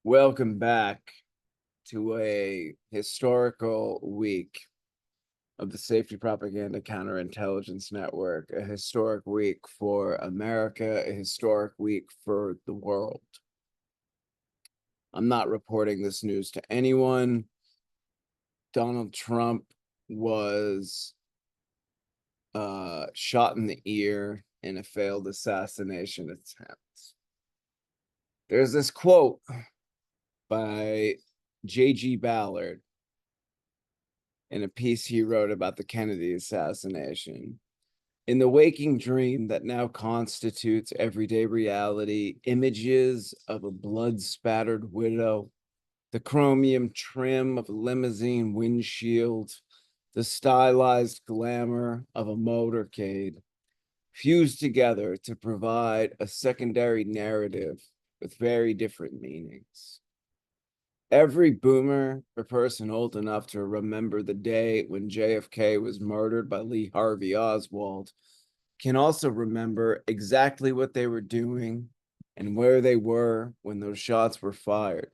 Welcome back to a historical week of the Safety Propaganda Counterintelligence Network, a historic week for America, a historic week for the world. I'm not reporting this news to anyone. Donald Trump was shot in the ear in a failed assassination attempt. There's this quote by J.G. Ballard in a piece he wrote about the Kennedy assassination. In the waking dream that now constitutes everyday reality, images of a blood-spattered widow, the chromium trim of a limousine windshield, the stylized glamour of a motorcade, fused together to provide a secondary narrative with very different meanings. Every boomer or person old enough to remember the day when JFK was murdered by Lee Harvey Oswald can also remember exactly what they were doing and where they were when those shots were fired.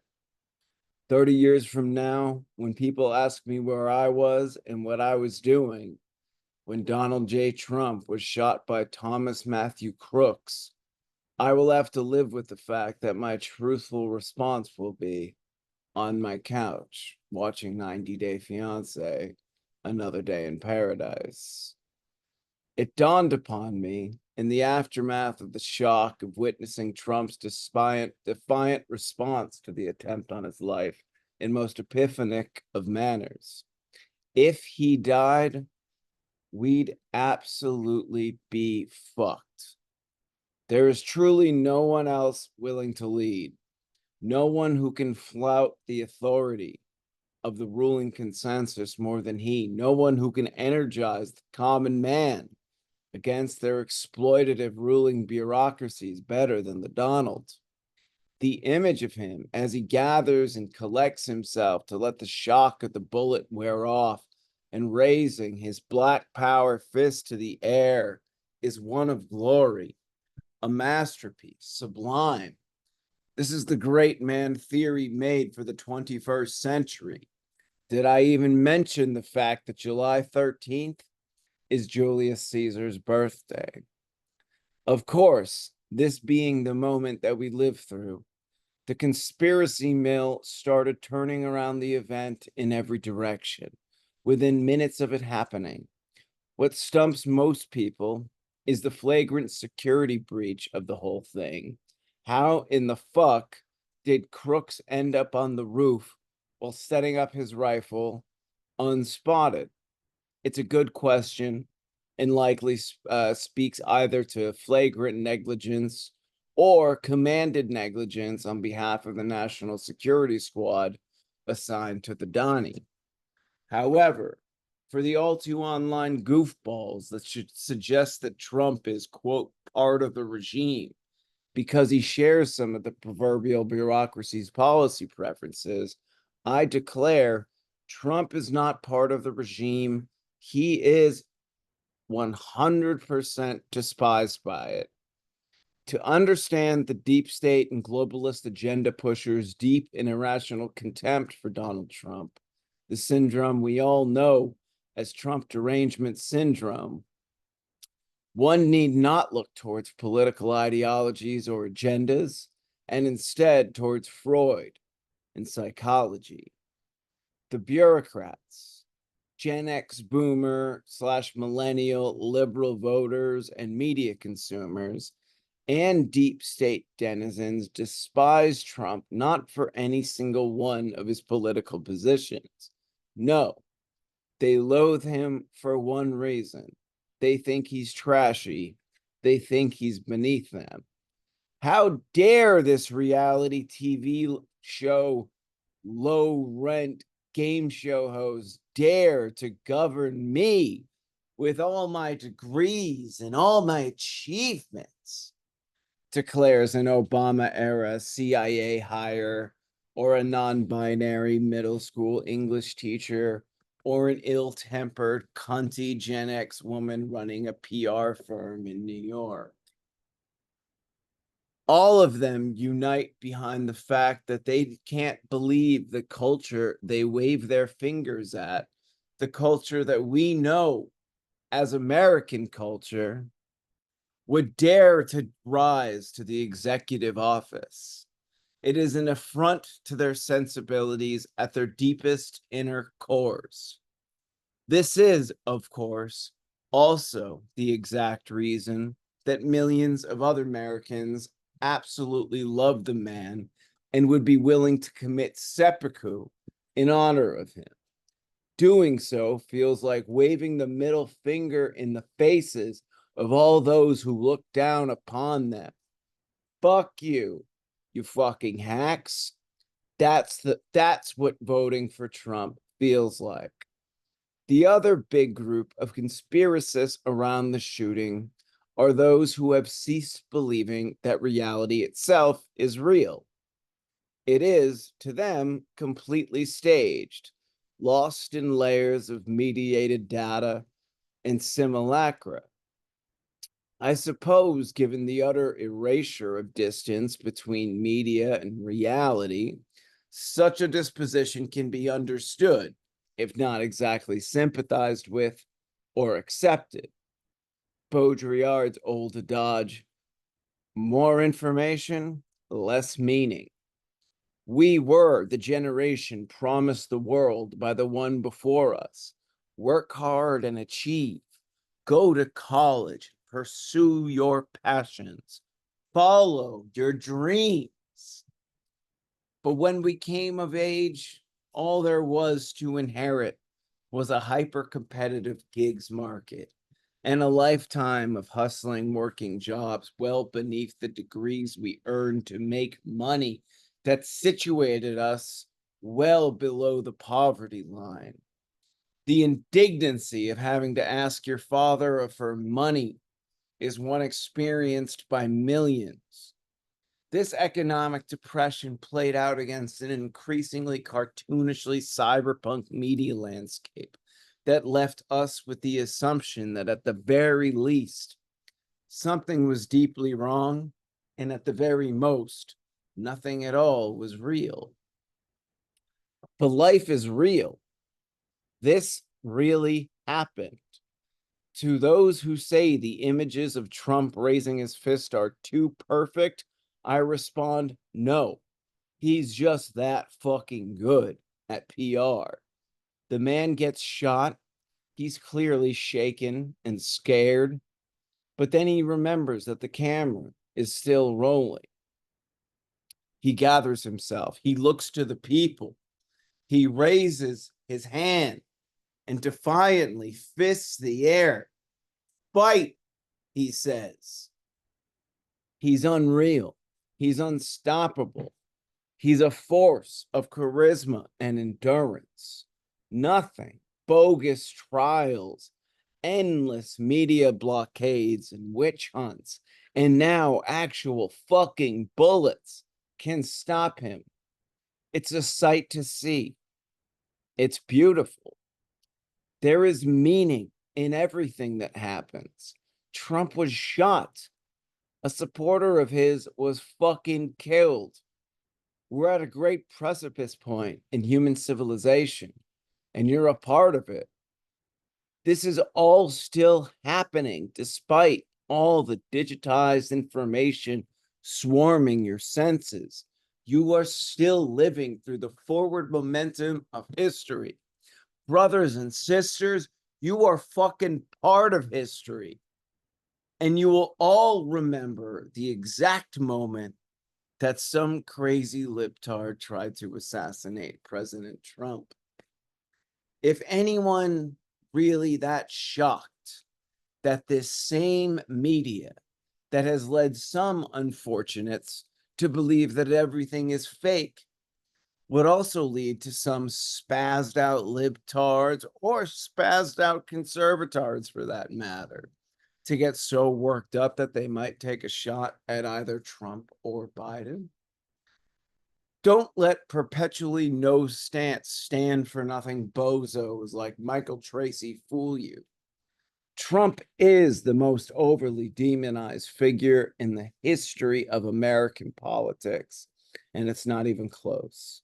30 years from now, when people ask me where I was and what I was doing when Donald J. Trump was shot by Thomas Matthew Crooks, I will have to live with the fact that my truthful response will be, on my couch, watching 90 Day Fiancé, Another Day in Paradise. It dawned upon me in the aftermath of the shock of witnessing Trump's defiant response to the attempt on his life in most epiphanic of manners. If he died, we'd absolutely be fucked. There is truly no one else willing to lead. No one who can flout the authority of the ruling consensus more than he. No one who can energize the common man against their exploitative ruling bureaucracies better than the Donald. The image of him as he gathers and collects himself to let the shock of the bullet wear off and raising his black power fist to the air is one of glory, a masterpiece, sublime. This is the great man theory made for the 21st century. Did I even mention the fact that July 13th is Julius Caesar's birthday? Of course, this being the moment that we live through, the conspiracy mill started turning around the event in every direction within minutes of it happening. What stumps most people is the flagrant security breach of the whole thing. How in the fuck did Crooks end up on the roof while setting up his rifle unspotted? It's a good question and likely speaks either to flagrant negligence or commanded negligence on behalf of the National Security Squad assigned to the Donnie. However, for the all too online goofballs that should suggest that Trump is, quote, part of the regime because he shares some of the proverbial bureaucracy's policy preferences, I declare Trump is not part of the regime. He is 100% despised by it. To understand the deep state and globalist agenda pushers' deep and irrational contempt for Donald Trump, the syndrome we all know as Trump derangement syndrome, one need not look towards political ideologies or agendas, and instead towards Freud and psychology. The bureaucrats, Gen X boomer / millennial liberal voters and media consumers, and deep state denizens despise Trump not for any single one of his political positions. No, they loathe him for one reason. They think he's trashy. They think he's beneath them. How dare this reality TV show, low rent game show host dare to govern me with all my degrees and all my achievements, declares an Obama era CIA hire or a non-binary middle school English teacher or an ill-tempered, cunty Gen X woman running a PR firm in New York. All of them unite behind the fact that they can't believe the culture they wave their fingers at, the culture that we know as American culture, would dare to rise to the executive office. It is an affront to their sensibilities at their deepest inner cores. This is, of course, also the exact reason that millions of other Americans absolutely love the man and would be willing to commit seppuku in honor of him. Doing so feels like waving the middle finger in the faces of all those who look down upon them. Fuck you, you fucking hacks. That's what voting for Trump feels like. The other big group of conspiracists around the shooting are those who have ceased believing that reality itself is real. It is, to them, completely staged, lost in layers of mediated data and simulacra. I suppose, given the utter erasure of distance between media and reality, such a disposition can be understood, if not exactly sympathized with or accepted. Baudrillard's old adage, more information, less meaning. We were the generation promised the world by the one before us. Work hard and achieve. Go to college. Pursue your passions. Follow your dreams. But when we came of age, all there was to inherit was a hyper competitive gigs market and a lifetime of hustling working jobs well beneath the degrees we earned to make money that situated us well below the poverty line. The indignancy of having to ask your father for money is one experienced by millions. This economic depression played out against an increasingly cartoonishly cyberpunk media landscape that left us with the assumption that at the very least, something was deeply wrong, and at the very most, nothing at all was real. But life is real. This really happened. To those who say the images of Trump raising his fist are too perfect, I respond, no. He's just that fucking good at PR. The man gets shot. He's clearly shaken and scared, but then he remembers that the camera is still rolling. He gathers himself. He looks to the people. He raises his hand and defiantly fists the air. Fight, he says. He's unreal. He's unstoppable. He's a force of charisma and endurance. Nothing, bogus trials, endless media blockades and witch hunts, and now actual fucking bullets can stop him. It's a sight to see. It's beautiful. There is meaning in everything that happens. Trump was shot. A supporter of his was fucking killed. We're at a great precipice point in human civilization, and you're a part of it. This is all still happening despite all the digitized information swarming your senses. You are still living through the forward momentum of history. Brothers and sisters, you are fucking part of history. And you will all remember the exact moment that some crazy libtard tried to assassinate President Trump. If anyone really that shocked that this same media that has led some unfortunates to believe that everything is fake would also lead to some spazzed out libtards or spazzed out conservatards for that matter to get so worked up that they might take a shot at either Trump or Biden. Don't let perpetually no stance stand for nothing bozos like Michael Tracy fool you. Trump is the most overly demonized figure in the history of American politics, and it's not even close.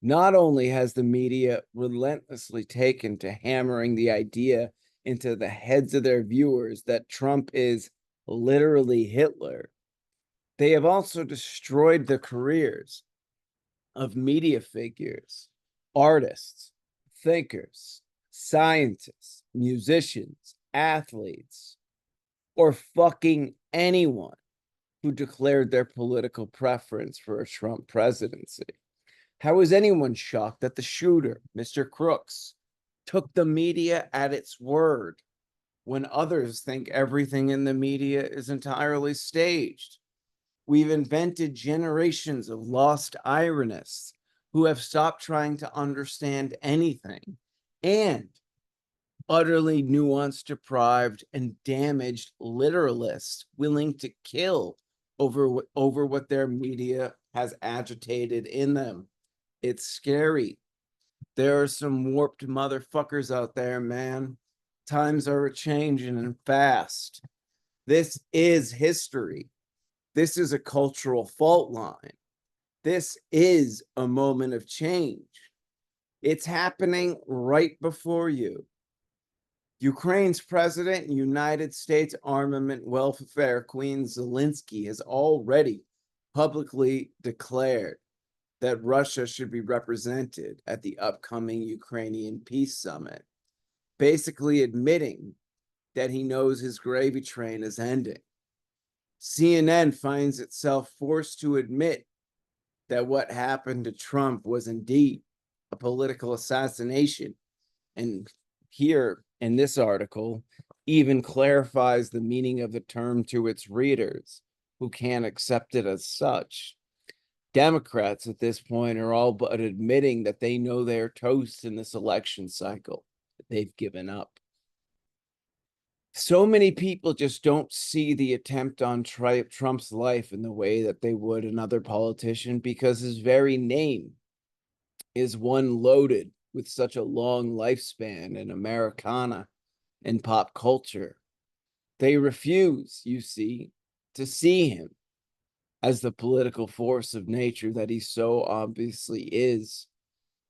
Not only has the media relentlessly taken to hammering the idea into the heads of their viewers that Trump is literally Hitler, they have also destroyed the careers of media figures, artists, thinkers, scientists, musicians, athletes, or fucking anyone who declared their political preference for a Trump presidency. How is anyone shocked that the shooter, Mr. Crooks, took the media at its word when others think everything in the media is entirely staged? We've invented generations of lost ironists who have stopped trying to understand anything and utterly nuance deprived and damaged literalists willing to kill over what their media has agitated in them. It's scary. There are some warped motherfuckers out there, man. Times are a-changing and fast. This is history. This is a cultural fault line. This is a moment of change. It's happening right before you. Ukraine's president and United States Armament Welfare Queen Zelensky has already publicly declared that Russia should be represented at the upcoming Ukrainian peace summit, basically admitting that he knows his gravy train is ending. CNN finds itself forced to admit that what happened to Trump was indeed a political assassination. And here in this article, even clarifies the meaning of the term to its readers who can't accept it as such. Democrats at this point are all but admitting that they know they're toast in this election cycle. They've given up. So many people just don't see the attempt on Trump's life in the way that they would another politician because his very name is one loaded with such a long lifespan in Americana and pop culture. They refuse, you see, to see him as the political force of nature that he so obviously is,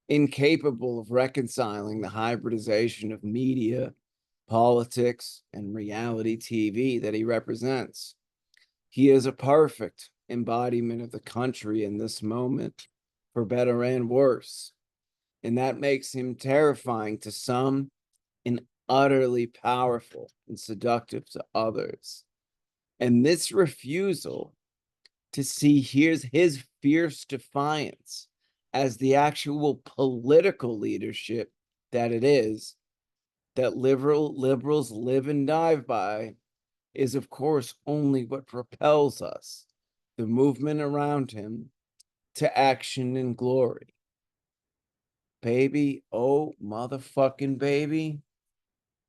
incapable of reconciling the hybridization of media, politics, and reality TV that he represents. He is a perfect embodiment of the country in this moment, for better and worse. And that makes him terrifying to some and utterly powerful and seductive to others. And this refusal to see here's his fierce defiance as the actual political leadership that it is, that liberals live and dive by, is of course only what propels us, the movement around him, to action and glory. Baby, oh motherfucking baby,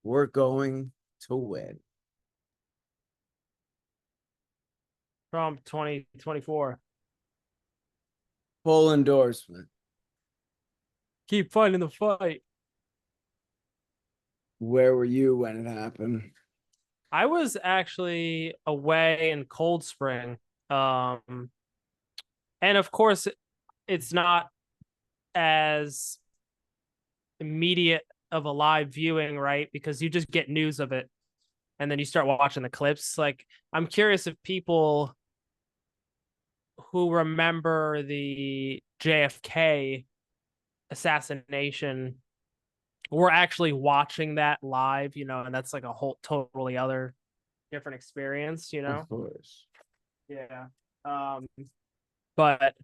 we're going to win. Trump 2024. Full endorsement. Keep fighting the fight. Where were you when it happened? I was actually away in Cold Spring. And of course, it's not as immediate of a live viewing, right? Because you just get news of it and then you start watching the clips. Like, I'm curious if people who remember the JFK assassination were actually watching that live, and that's like a whole totally other different experience, Of course. Yeah. But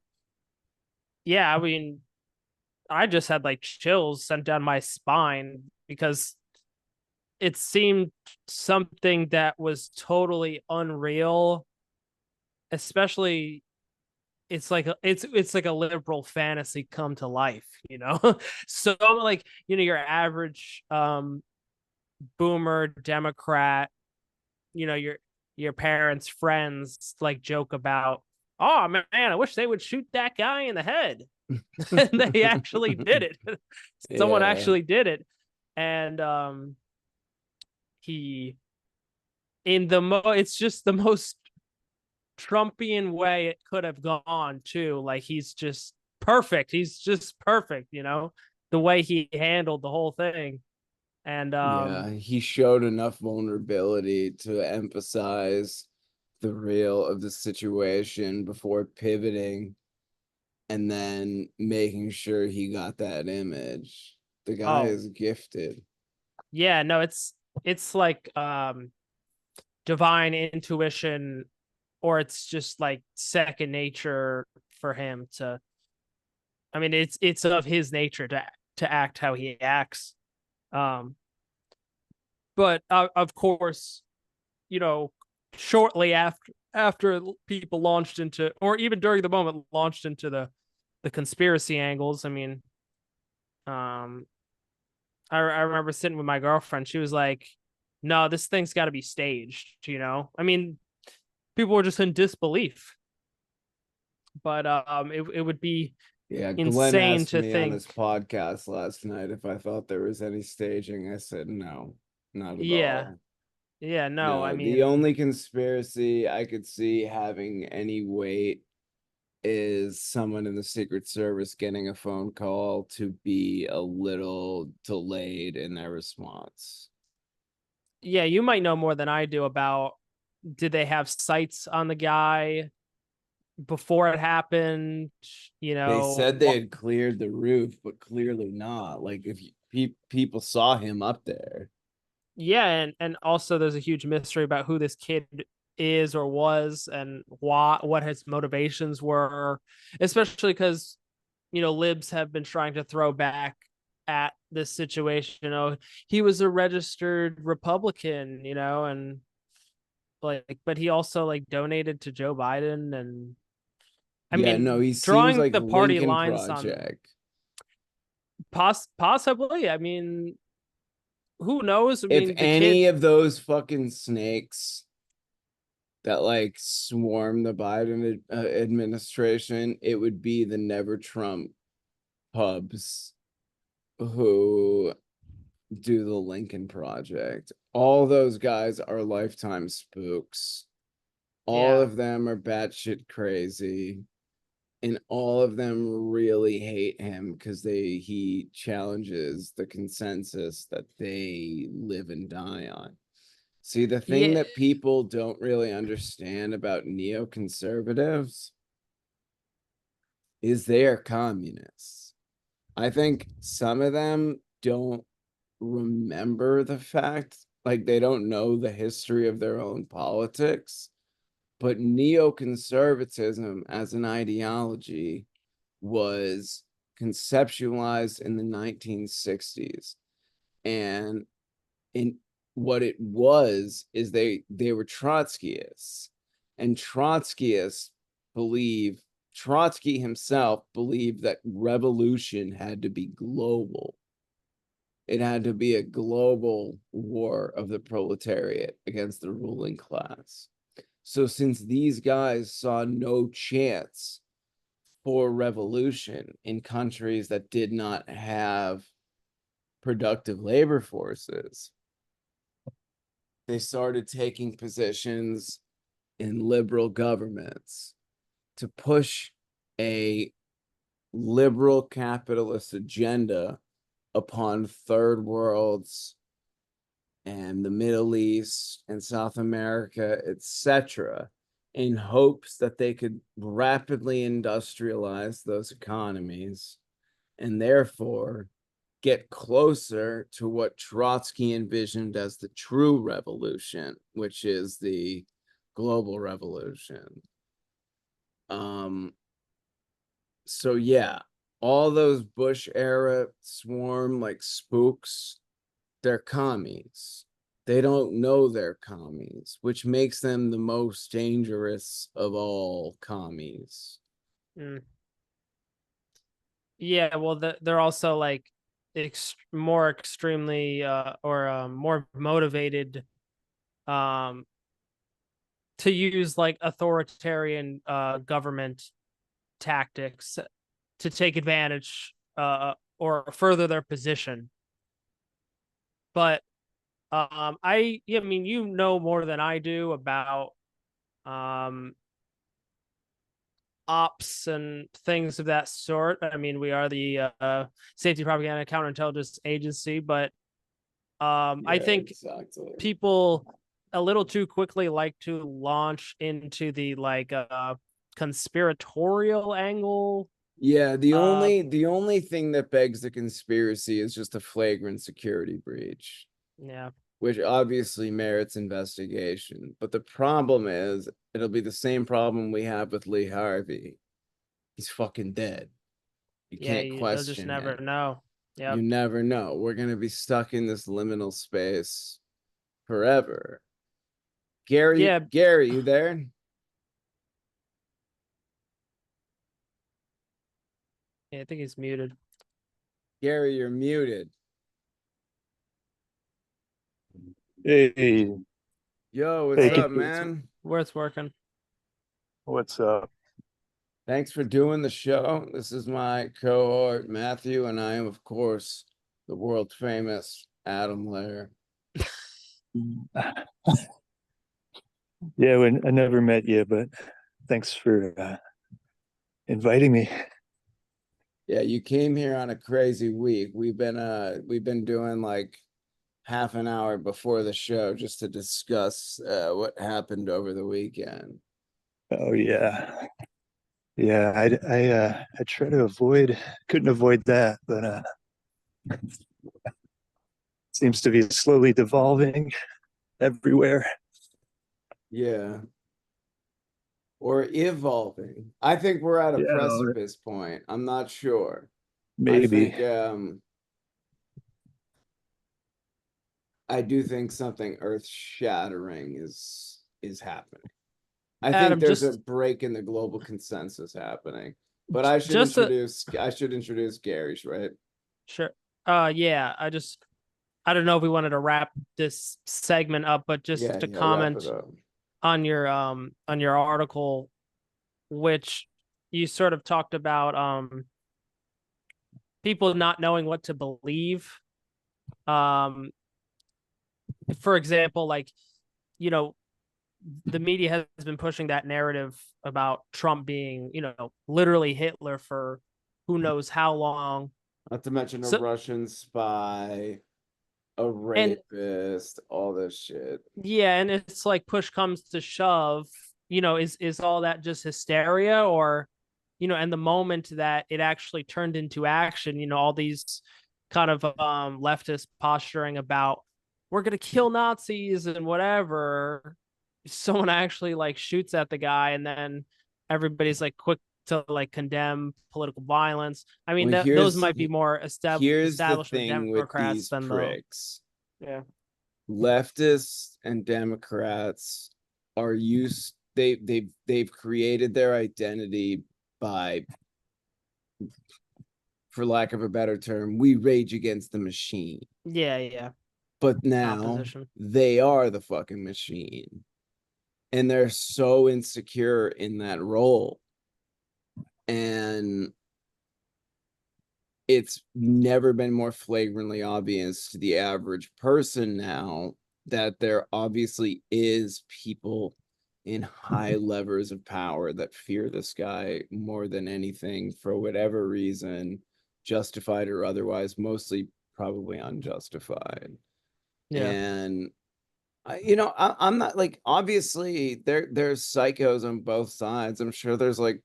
yeah, I mean, I just had like chills sent down my spine because it seemed something that was totally unreal, especially it's like a liberal fantasy come to life, So I'm like, your average boomer Democrat, your parents' friends like joke about, oh man, I wish they would shoot that guy in the head. And they actually did it. Someone Yeah. actually did it. And he it's just the most Trumpian way it could have gone too. Like he's just perfect. He's just perfect, the way he handled the whole thing. And Yeah, he showed enough vulnerability to emphasize the real of the situation before pivoting and then making sure he got that image. The guy oh is gifted. yeah, no, it's like divine intuition, or it's just like second nature for him to. I mean, it's of his nature to act how he acts. Um, but of course, you know, shortly after people launched into, or even during the moment launched into the conspiracy angles. I mean, um, I remember sitting with my girlfriend. She was like, "No, this thing's got to be staged." I mean, people were just in disbelief, but it would be Yeah, Glenn insane asked to me on think. his podcast last night if I thought there was any staging. I said no, not at Yeah, all. yeah, no, I No, the mean, only conspiracy I could see having any weight is someone in the Secret Service getting a phone call to be a little delayed in their response. yeah, you might know more than I do about. Did they have sights on the guy before it happened? They said they What? had cleared the roof, but clearly not. Like if people saw him up there. Yeah, and also there's a huge mystery about who this kid is or was, and what his motivations were, especially because libs have been trying to throw back at this situation. He was a registered Republican, and like, but he also like donated to Joe Biden, and I Yeah, no, mean, he seems drawing like the party Lincoln lines on Project. possibly. I mean, who knows? I If mean, the any kid. of those fucking snakes that like swarm the Biden administration, it would be the Never Trump pubs who do the Lincoln Project. All those guys are lifetime spooks. All Yeah, of them are batshit crazy, and all of them really hate him because he challenges the consensus that they live and die on. See, the thing yeah, that people don't really understand about neoconservatives is they are communists. I think some of them don't remember the fact, like they don't know the history of their own politics, but neoconservatism as an ideology was conceptualized in the 1960s. And in what it was is they were Trotskyists, and Trotsky himself believed that revolution had to be global. It had to be a global war of the proletariat against the ruling class. So since these guys saw no chance for revolution in countries that did not have productive labor forces, they started taking positions in liberal governments to push a liberal capitalist agenda upon third worlds and the Middle East and South America, etc., in hopes that they could rapidly industrialize those economies and therefore get closer to what Trotsky envisioned as the true revolution, which is the global revolution. Um, so yeah, all those Bush era swarm like spooks, they're commies. They don't know they're commies, which makes them the most dangerous of all commies. mm, yeah. Well, they're also like more extremely or more motivated um to use like authoritarian government tactics to take advantage or further their position. But I mean, you know more than I do about um ops and things of that sort. I mean, we are the safety propaganda counterintelligence agency, but I Yeah, think exactly. people a little too quickly like to launch into the like conspiratorial angle. Yeah, Uh the only thing that begs the conspiracy is just a flagrant security breach, yeah. which obviously merits investigation. But the problem is, it'll be the same problem we have with Lee Harvey. He's fucking dead. You Yeah, can't they'll just question never him. know. You Yep. never know. We're gonna be stuck in this liminal space forever. Yeah, Gary, you there? yeah, I think he's muted. Gary, you're muted. Hey, Yo, what's hey, Hey, up, man? where it's working. what's up? Thanks for doing the show. This is my cohort, Matthew, and I am, of course, the world famous Adam Lair. Yeah, I never met you, but thanks for inviting me. Yeah, you came here on a crazy week. We've been doing like half an hour before the show just to discuss what happened over the weekend. Oh yeah, yeah. I try to couldn't avoid that, but seems to be slowly devolving everywhere. Yeah. Or evolving. I think we're at a Yeah, precipice point. I'm not sure. I maybe. think I do think something earth-shattering is happening. I think Adam, there's a break in the global consensus happening. But just a I should introduce Gary's, right? sure. Yeah, I don't know if we wanted to wrap this segment up, but just Yeah, to yeah, wrap it comment up. on your article, which you sort of talked about people not knowing what to believe. Um, for example, like, you know, the media has been pushing that narrative about Trump being, literally Hitler for who knows how long. Not to mention a So Russian spy, a and rapist, all this shit. yeah, and it's like push comes to shove, is all that just hysteria or and the moment that it actually turned into action, all these kind of leftist posturing about we're gonna kill Nazis and whatever, someone actually like shoots at the guy and then everybody's like quick to like condemn political violence. I mean, Well, those might be more here's the establishment thing with Democrats these than the pricks. yeah. Leftists and Democrats are used they've created their identity by, for lack of a better term, we rage against the machine. Yeah, yeah. But now Opposition. they are the fucking machine. And they're so insecure in that role. And it's never been more flagrantly obvious to the average person now that there obviously is people in high levers of power that fear this guy more than anything for whatever reason, justified or otherwise, mostly probably unjustified. Yeah. And I'm not like, obviously there's psychos on both sides. I'm sure there's like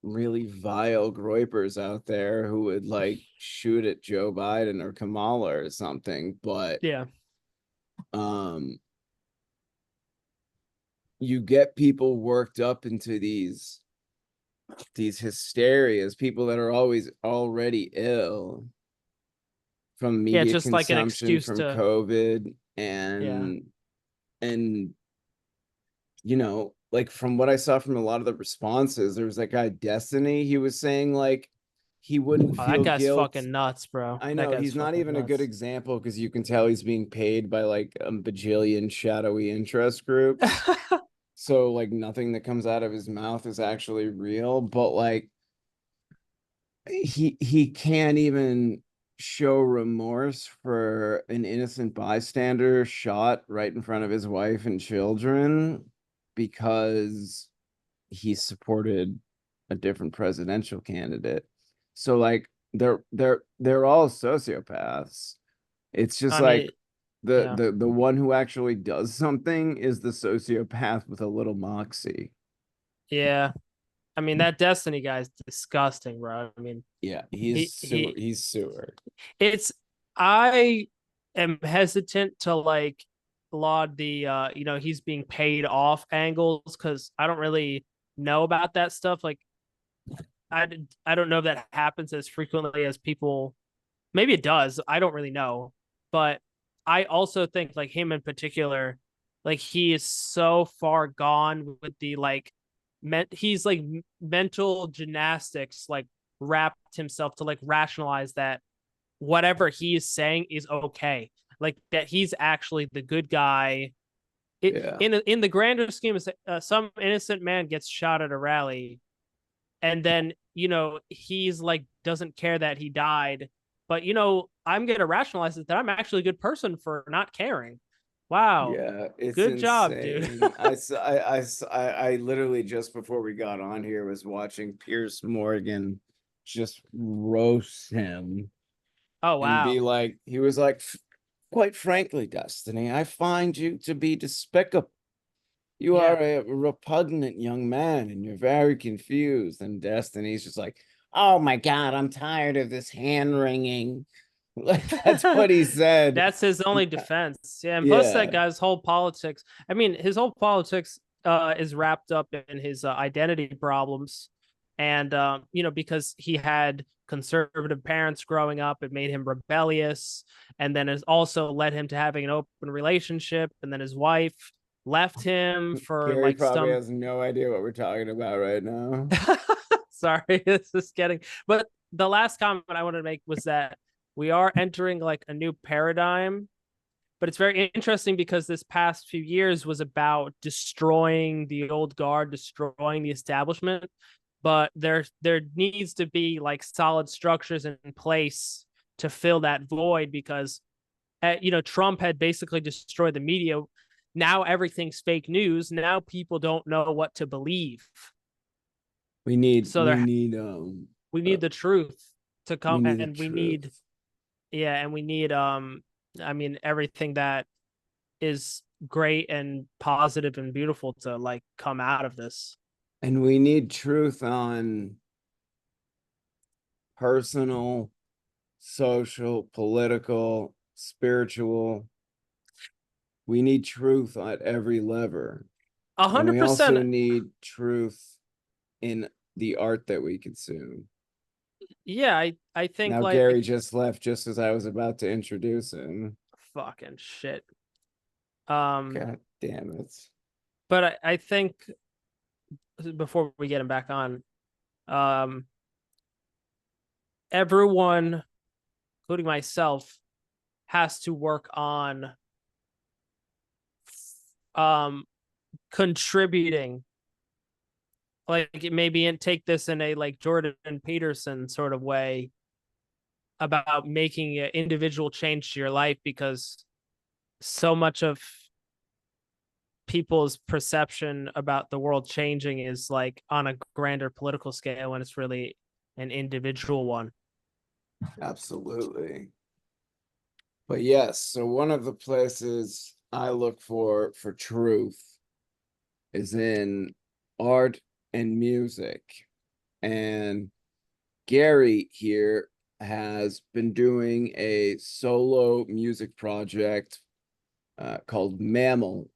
really vile groypers out there who would like shoot at Joe Biden or Kamala or something, but Yeah. um you get people worked up into these hysterias, people that are always already ill from Yeah, it's media just like an consumption, excuse from to COVID, yeah. and like from what I saw from a lot of the responses, there was that guy Destiny. He was saying like he wouldn't Oh, that feel guy's guilt. fucking nuts, bro. I That know guy's he's not fucking even a good nuts. example because you can tell he's being paid by like a bajillion shadowy interest groups. So like nothing that comes out of his mouth is actually real, but like he can't even show remorse for an innocent bystander shot right in front of his wife and children because he supported a different presidential candidate. So like they're all sociopaths. It's just I like mean, yeah, the one who actually does something is the sociopath with a little moxie. yeah. I mean, that Destiny guy's disgusting, bro. I mean, Yeah, he he's sewer. it's I am hesitant to like laud the he's being paid off angles because I don't really know about that stuff. Like I I don't know if that happens as frequently as people. Maybe it does. I don't really know, but I also think like him in particular, like he is so far gone with the like he's like mental gymnastics like wrapped himself to like rationalize that whatever he is saying is okay, like that he's actually the good guy. Yeah. In the grander scheme of some innocent man gets shot at a rally, and then he's like doesn't care that he died, but I'm gonna rationalize it that I'm actually a good person for not caring. Wow, Yeah, it's good job, dude. insane. I literally just before we got on here was watching Pierce Morgan just roast him Oh and be wow. like, he was like, quite frankly, Destiny, I find you to be despicable. You Yeah. are a repugnant young man and you're very confused. And Destiny's just like, oh my God, I'm tired of this hand wringing. Like, that's what he said. That's his only defense. Yeah, and plus that Yeah. guy's whole politics. I mean, his whole politics is wrapped up in his identity problems, and because he had conservative parents growing up, it made him rebellious, and then it also led him to having an open relationship, and then his wife left him for Gary like probably some. has no idea what we're talking about right now. Sorry, this is getting. But the last comment I wanted to make was that we are entering like a new paradigm, but it's very interesting because this past few years was about destroying the old guard, destroying the establishment. But there needs to be like solid structures in place to fill that void because Trump had basically destroyed the media. Now everything's fake news. Now people don't know what to believe. We need So we uh, need the truth to we come, need the and we need, truth. yeah, and we need I mean everything that is great and positive and beautiful to like come out of this. And we need truth on personal, social, political, spiritual. We need truth at every lever. A And hundred we also percent. need truth in the art that we consume. Yeah, I think Now, like Gary just left just as I was about to introduce him. fucking shit. God damn it. But I think before we get him back on, um, everyone, including myself, has to work on um contributing, like maybe, and take this in a like Jordan Peterson sort of way about making an individual change to your life, because so much of people's perception about the world changing is like on a grander political scale when it's really an individual one. Absolutely. But yes, so one of the places I look for truth is in art and music. And Gary here has been doing a solo music project called Mammal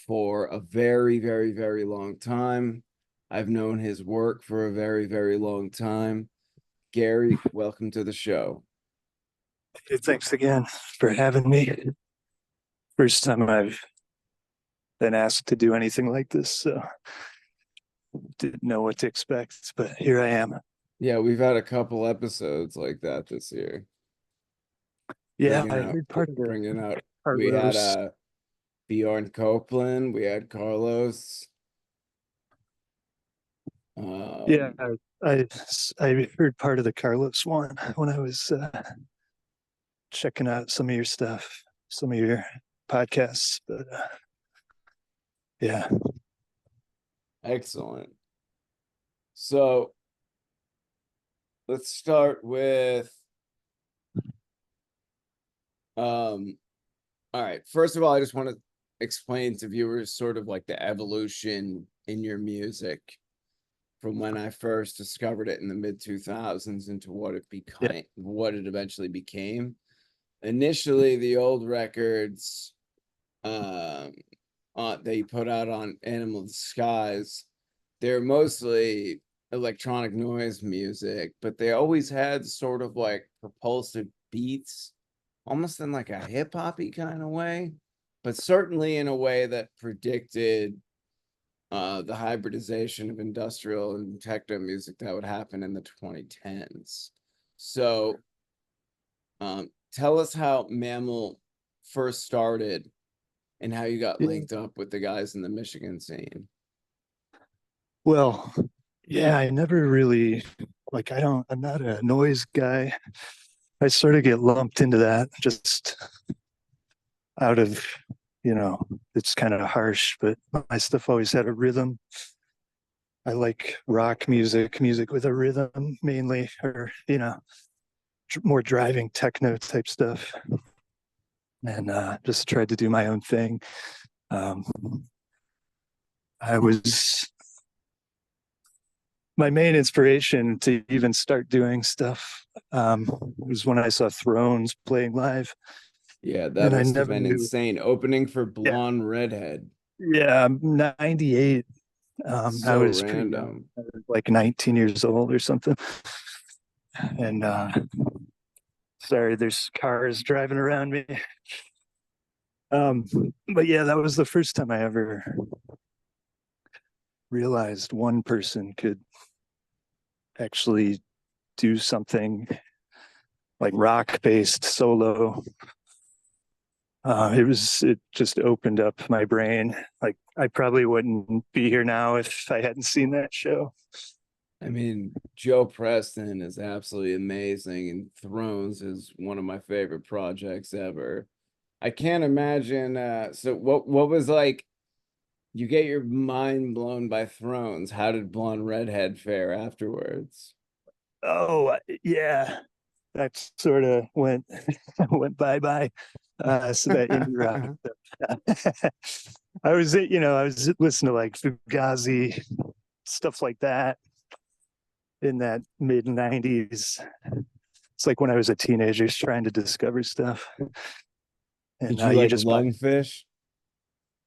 for a very, very, very long time. I've known his work for a very, very long time. Gary, welcome to the show. Hey, thanks again for having me. First time I've been asked to do anything like this, so didn't know what to expect, but here I am. Yeah, we've had a couple episodes like that this year. Yeah, I heard part of Bringing out. We had Carlos. Bjorn Copeland. We had Carlos. Yeah, I heard part of the Carlos one when I was checking out some of your stuff, some of your podcasts. But yeah. Excellent. So let's start with all right. First of all, I just want to explain to viewers sort of like the evolution in your music from when I first discovered it in the mid 2000s into what it became, what it eventually became. Initially, the old records that you put out on Animal Disguise, they're mostly electronic noise music, but they always had sort of like propulsive beats, almost in like a hip-hoppy kind of way, but certainly in a way that predicted the hybridization of industrial and techno music that would happen in the 2010s. So tell us how Mammal first started and how you got linked up with the guys in the Michigan scene. Well, yeah, I never really like I'm not a noise guy. I sort of get lumped into that just out of, it's kind of harsh, but my stuff always had a rhythm. I like rock music with a rhythm mainly, or, more driving techno type stuff. And just tried to do my own thing. My main inspiration to even start doing stuff was when I saw Thrones playing live. Yeah, that and must have been insane. Opening for Yeah. Blonde Redhead. Yeah, 98. I So was pretty young. random. I was like 19 years old or something. And sorry, there's cars driving around me. But yeah, that was the first time I ever realized one person could actually do something like rock based solo. It just opened up my brain. Like I probably wouldn't be here now if I hadn't seen that show. I mean, Joe Preston is absolutely amazing, and Thrones is one of my favorite projects ever. I can't imagine. So what was like? You get your mind blown by Thrones. How did Blonde Redhead fare afterwards? Oh yeah, that sort of went went bye bye. So that indie rock stuff. I was listening to like Fugazi, stuff like that in that mid 90s. It's like when I was a teenager trying to discover stuff. And Did you like just Lungfish?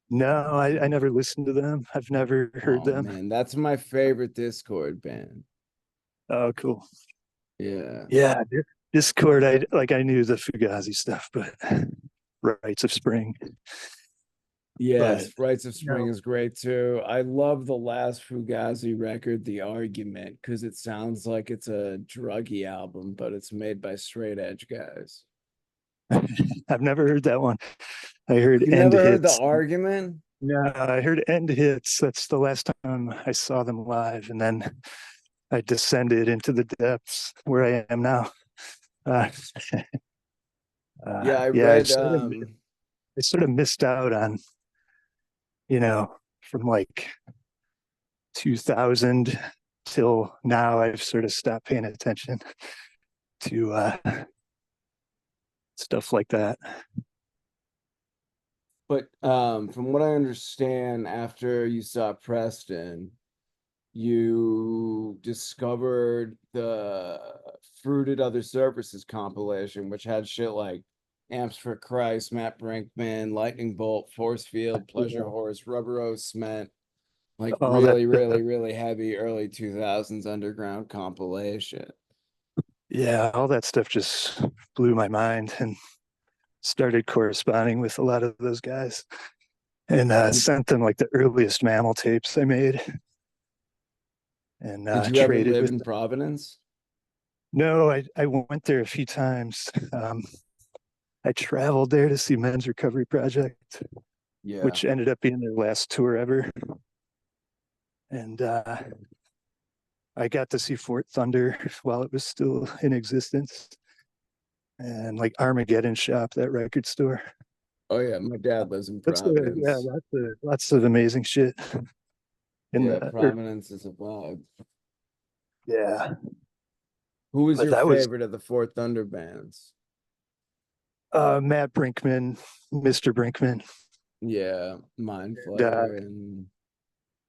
No, I never listened to them. I've never heard Oh them. man, that's my favorite Discord band. Oh, cool. Yeah. Yeah, Discord. I knew the Fugazi stuff, but Rites of Spring. Yes, Rites of No. Spring is great too. I love the last Fugazi record, The Argument, because it sounds like it's a druggy album, but it's made by straight edge guys. I've never heard that one. I heard You End never heard The Hits. Argument? Yeah, I heard End Hits. That's the last time I saw them live, and then I descended into the depths where I am now. Yeah, I yeah, read I sort of missed out on, from like 2000 till now. I've sort of stopped paying attention to stuff like that. but from what I understand, after you saw Preston, you discovered the Fruited Other Surfaces compilation, which had shit like Amps for Christ, Matt Brinkman, Lightning Bolt, Force Field, Pleasure Horse, Rubber Rose Cement, like All that really heavy early 2000s underground compilation. Yeah, all that stuff just blew my mind, and started corresponding with a lot of those guys, and sent them like the earliest Mammal tapes I made. And Did you ever traded live with in them. Providence? No, I went there a few times. I traveled there to see Men's Recovery Project, Yeah. which ended up being their last tour ever. And I got to see Fort Thunder while it was still in existence. and like Armageddon Shop, that record store. Oh yeah, my dad lives in That's yeah, Providence. lots of amazing shit in Yeah, the Providence is a vibe. yeah. Who was But your that was favorite of the Four Thunder bands? Matt Brinkman, Mr. Brinkman. Yeah, Mind And Flayer and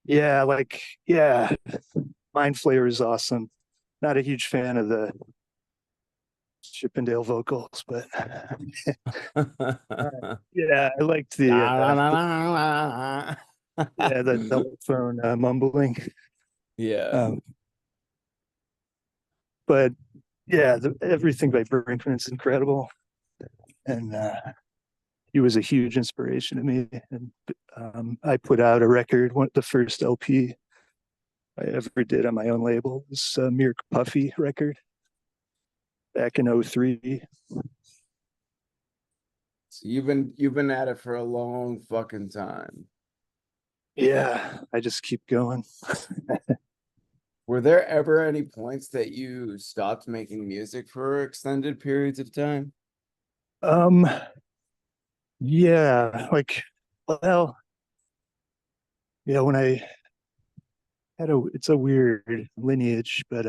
yeah, like yeah, Mind Flayer is awesome. Not a huge fan of the Chippendale vocals, but yeah, I liked the telephone mumbling. Yeah. Um, but yeah, everything by Brinkman's incredible, and he was a huge inspiration to me. And I put out a record, the first LP I ever did on my own label was Mirk Puffy record back in '03. So you've been at it for a long fucking time. Yeah, I just keep going. Were there ever any points that you stopped making music for extended periods of time? Um, yeah, like, well, yeah, when I it's a weird lineage, but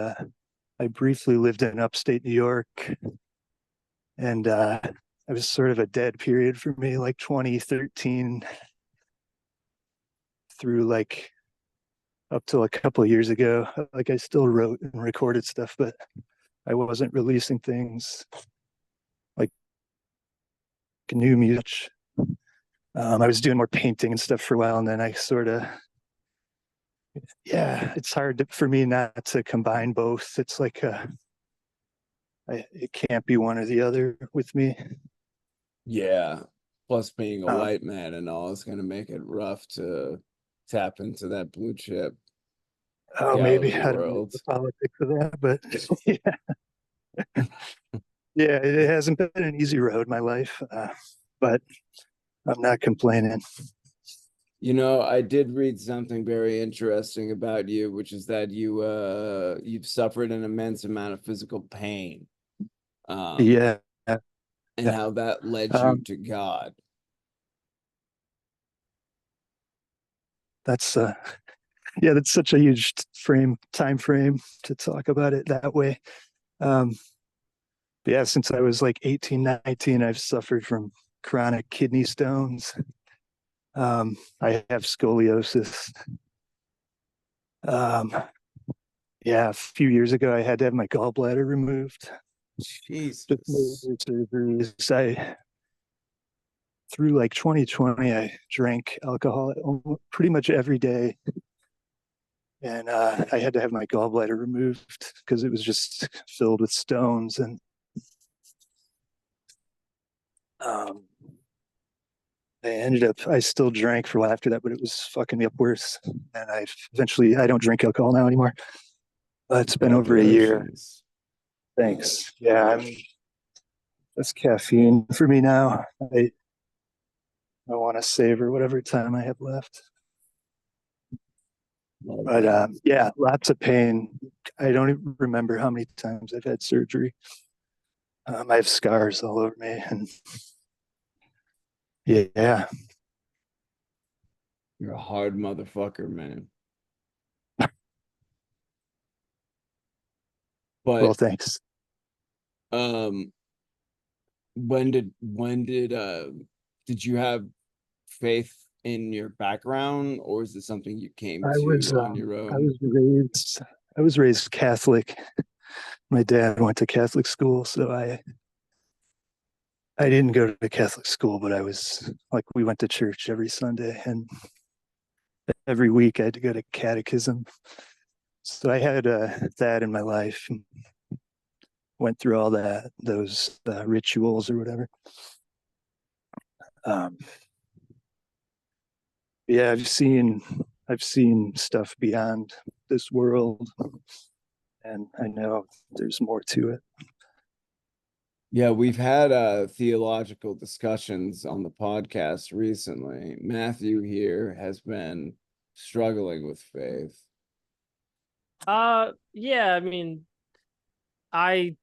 I briefly lived in upstate New York, and it was sort of a dead period for me, like 2013 through like up till a couple of years ago. Like I still wrote and recorded stuff, but I wasn't releasing things like new music. I was doing more painting and stuff for a while, and then I sort of, yeah, it's hard for me not to combine both. It's like it can't be one or the other with me. Yeah. Plus being a Um, white man and all is gonna make it rough to tap into that blue chip oh, maybe galaxy I don't know world. the politics of that, but yeah, it hasn't been an easy road, my life, but I'm not complaining. You know, I did read something very interesting about you, which is that you've suffered an immense amount of physical pain. Um, Yeah, and yeah. how that led you Um, to God. that's yeah, that's such a huge time frame to talk about it that way. Um, but yeah, since I was like 18, 19, I've suffered from chronic kidney stones. I have scoliosis. Um, yeah, a few years ago, I had to have my gallbladder removed. Just Jesus. major surgeries. Through like 2020, I drank alcohol pretty much every day, and I had to have my gallbladder removed because it was just filled with stones. And um, I still drank for a while after that, but it was fucking me up worse. And I don't drink alcohol now anymore. It's been over a year. Congratulations. Thanks. Yeah, that's caffeine for me now. I want to savor whatever time I have left. But yeah, lots of pain. I don't even remember how many times I've had surgery. I have scars all over me, and yeah. You're a hard motherfucker, man. Well, But thanks. um when did you have faith in your background, or is it something you came I was to on um, your I own? was raised I was raised Catholic. My dad went to Catholic school, so I didn't go to Catholic school, but I was like we went to church every Sunday, and every week I had to go to catechism. So I had that in my life. And went through all those rituals or whatever. Um, yeah, I've seen stuff beyond this world, and I know there's more to it. Yeah, we've had theological discussions on the podcast recently. Matthew here has been struggling with faith. Yeah, I mean, I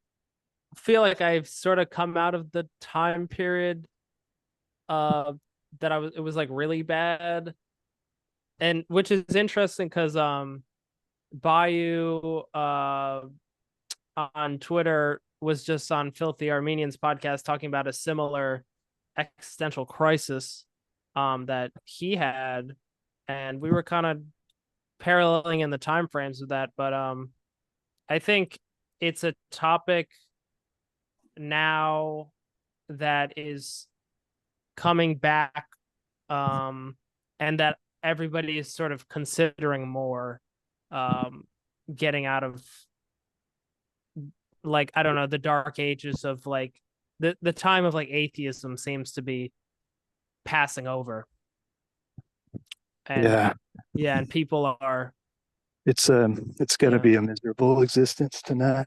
feel like I've sort of come out of the time period that it was like really bad. And which is interesting because Bayou on Twitter was just on Filthy Armenians podcast talking about a similar existential crisis that he had, and we were kind of paralleling in the time frames of that. But I think it's a topic now that is coming back, and that everybody is sort of considering more, getting out of, like, I don't know, the dark ages of like the time of like atheism seems to be passing over. And Yeah, yeah, and people are, it's got to yeah. be a miserable existence to not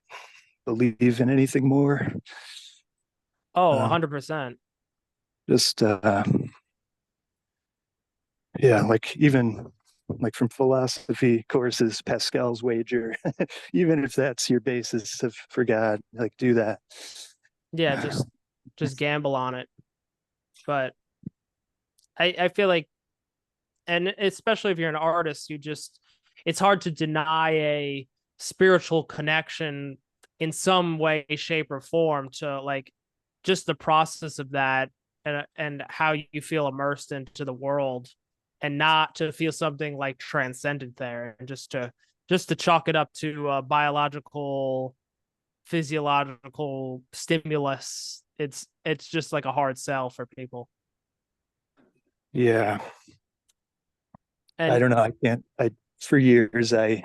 believe in anything more. Oh, Um, 100%. just yeah, like even like from philosophy courses, Pascal's wager, even if that's your basis of for God, like do that. Yeah, just gamble on it. But I feel like, and especially if you're an artist, it's hard to deny a spiritual connection in some way, shape, or form to like just the process of that, and how you feel immersed into the world, and not to feel something like transcendent there, and just to chalk it up to a biological, physiological stimulus. It's just like a hard sell for people. Yeah, I And don't know. I can't. I for years I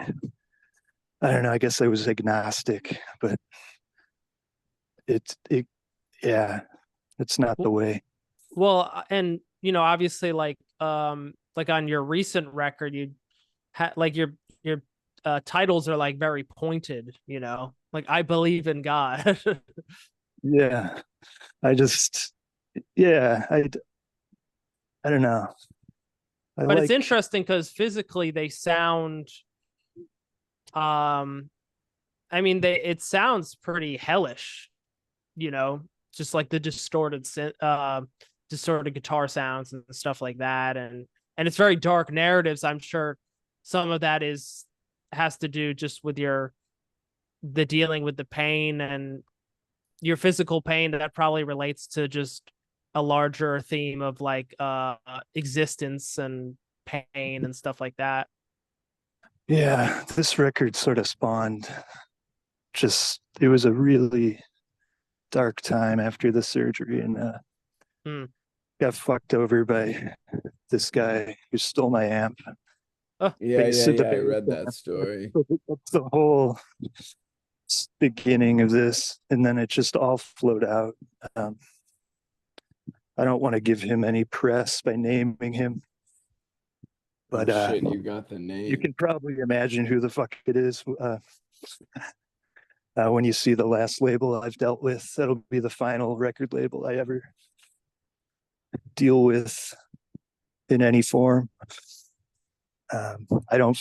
don't know. I guess I was agnostic, but it yeah, it's not the way. well, and obviously, like on your recent record, you had like your titles are like very pointed, like I believe in God. Yeah, I just yeah, I don't know. I But it's like interesting because physically they sound, um I mean, it sounds pretty hellish, you know, just like the distorted guitar sounds and stuff like that, and it's very dark narratives. I'm sure some of that has to do just with the dealing with the pain and your physical pain that probably relates to just a larger theme of like existence and pain and stuff like that. yeah. This record sort of spawned. Just it was a really dark time after the surgery, and Hmm. got fucked over by this guy who stole my amp. Oh, Yeah, Bass yeah, at the yeah. I base read that amp. story. That's the whole beginning of this, and then it just all flowed out. Um, I don't want to give him any press by naming him, Oh but shit, you got the you name. can probably imagine who the fuck it is. When you see the last label I've dealt with, that'll be the final record label I ever deal with in any form. I don't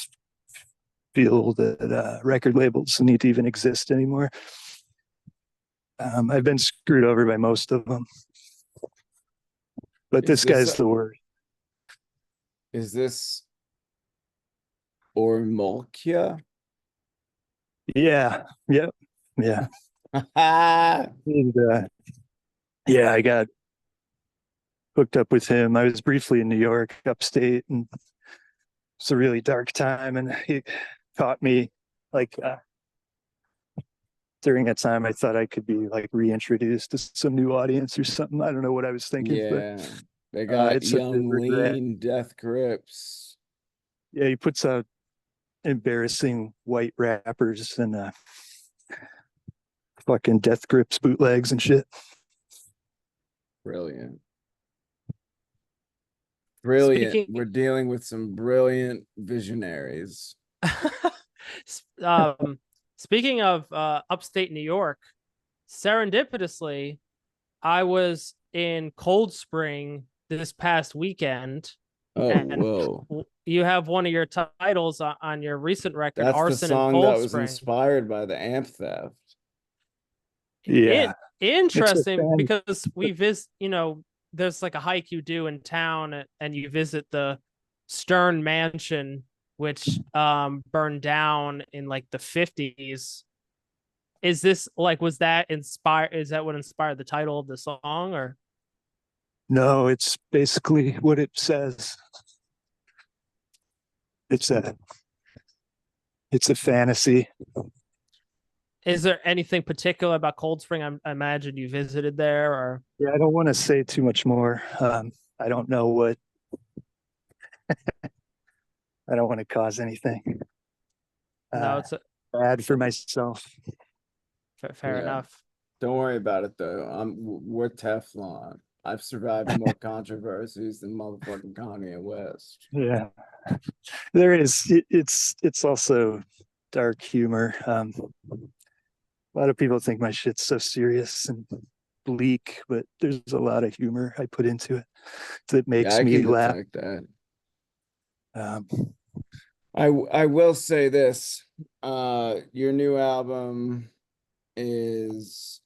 feel that record labels need to even exist anymore. I've been screwed over by most of them, but Is this this guy's the worst. is this Ormolkia? Yeah, yeah, yeah. Yeah, And, yeah, I got hooked up with him. I was briefly in New York, upstate, and it's a really dark time. And he caught me like during that time. I thought I could be like reintroduced to some new audience or something. I don't know what I was thinking, but they got it's a bit young, regret. lean Death Grips. Yeah, he puts out embarrassing white rappers and fucking Death Grips bootlegs and shit. Brilliant. Brilliant. speaking We're dealing with some brilliant visionaries. um speaking of upstate New York, serendipitously, I was in Cold Spring this past weekend, Oh, and whoa. you have one of your titles on your recent record, That's the Arson in song that Cold was Spring. inspired by the amp theft. Yeah. Interesting fan- because we visit, there's like a hike you do in town and you visit the Stern Mansion, which burned down in like the 50s. Is this like, was that inspired? Is that what inspired the title of the song, or? No, it's basically what it says. It's a fantasy. Is there anything particular about Cold Spring? I imagine you visited there, or Yeah, I don't want to say too much more. I don't know what. I don't want to cause anything no? It's bad for myself. fair Yeah. enough. Don't worry about it though. We're Teflon. I've survived more controversies than motherfucking Kanye West. Yeah, there is. It's also dark humor. A lot of people think my shit's so serious and bleak, but there's a lot of humor I put into it that makes Yeah, I me can laugh. detect that. Um, I will say this. Your new album is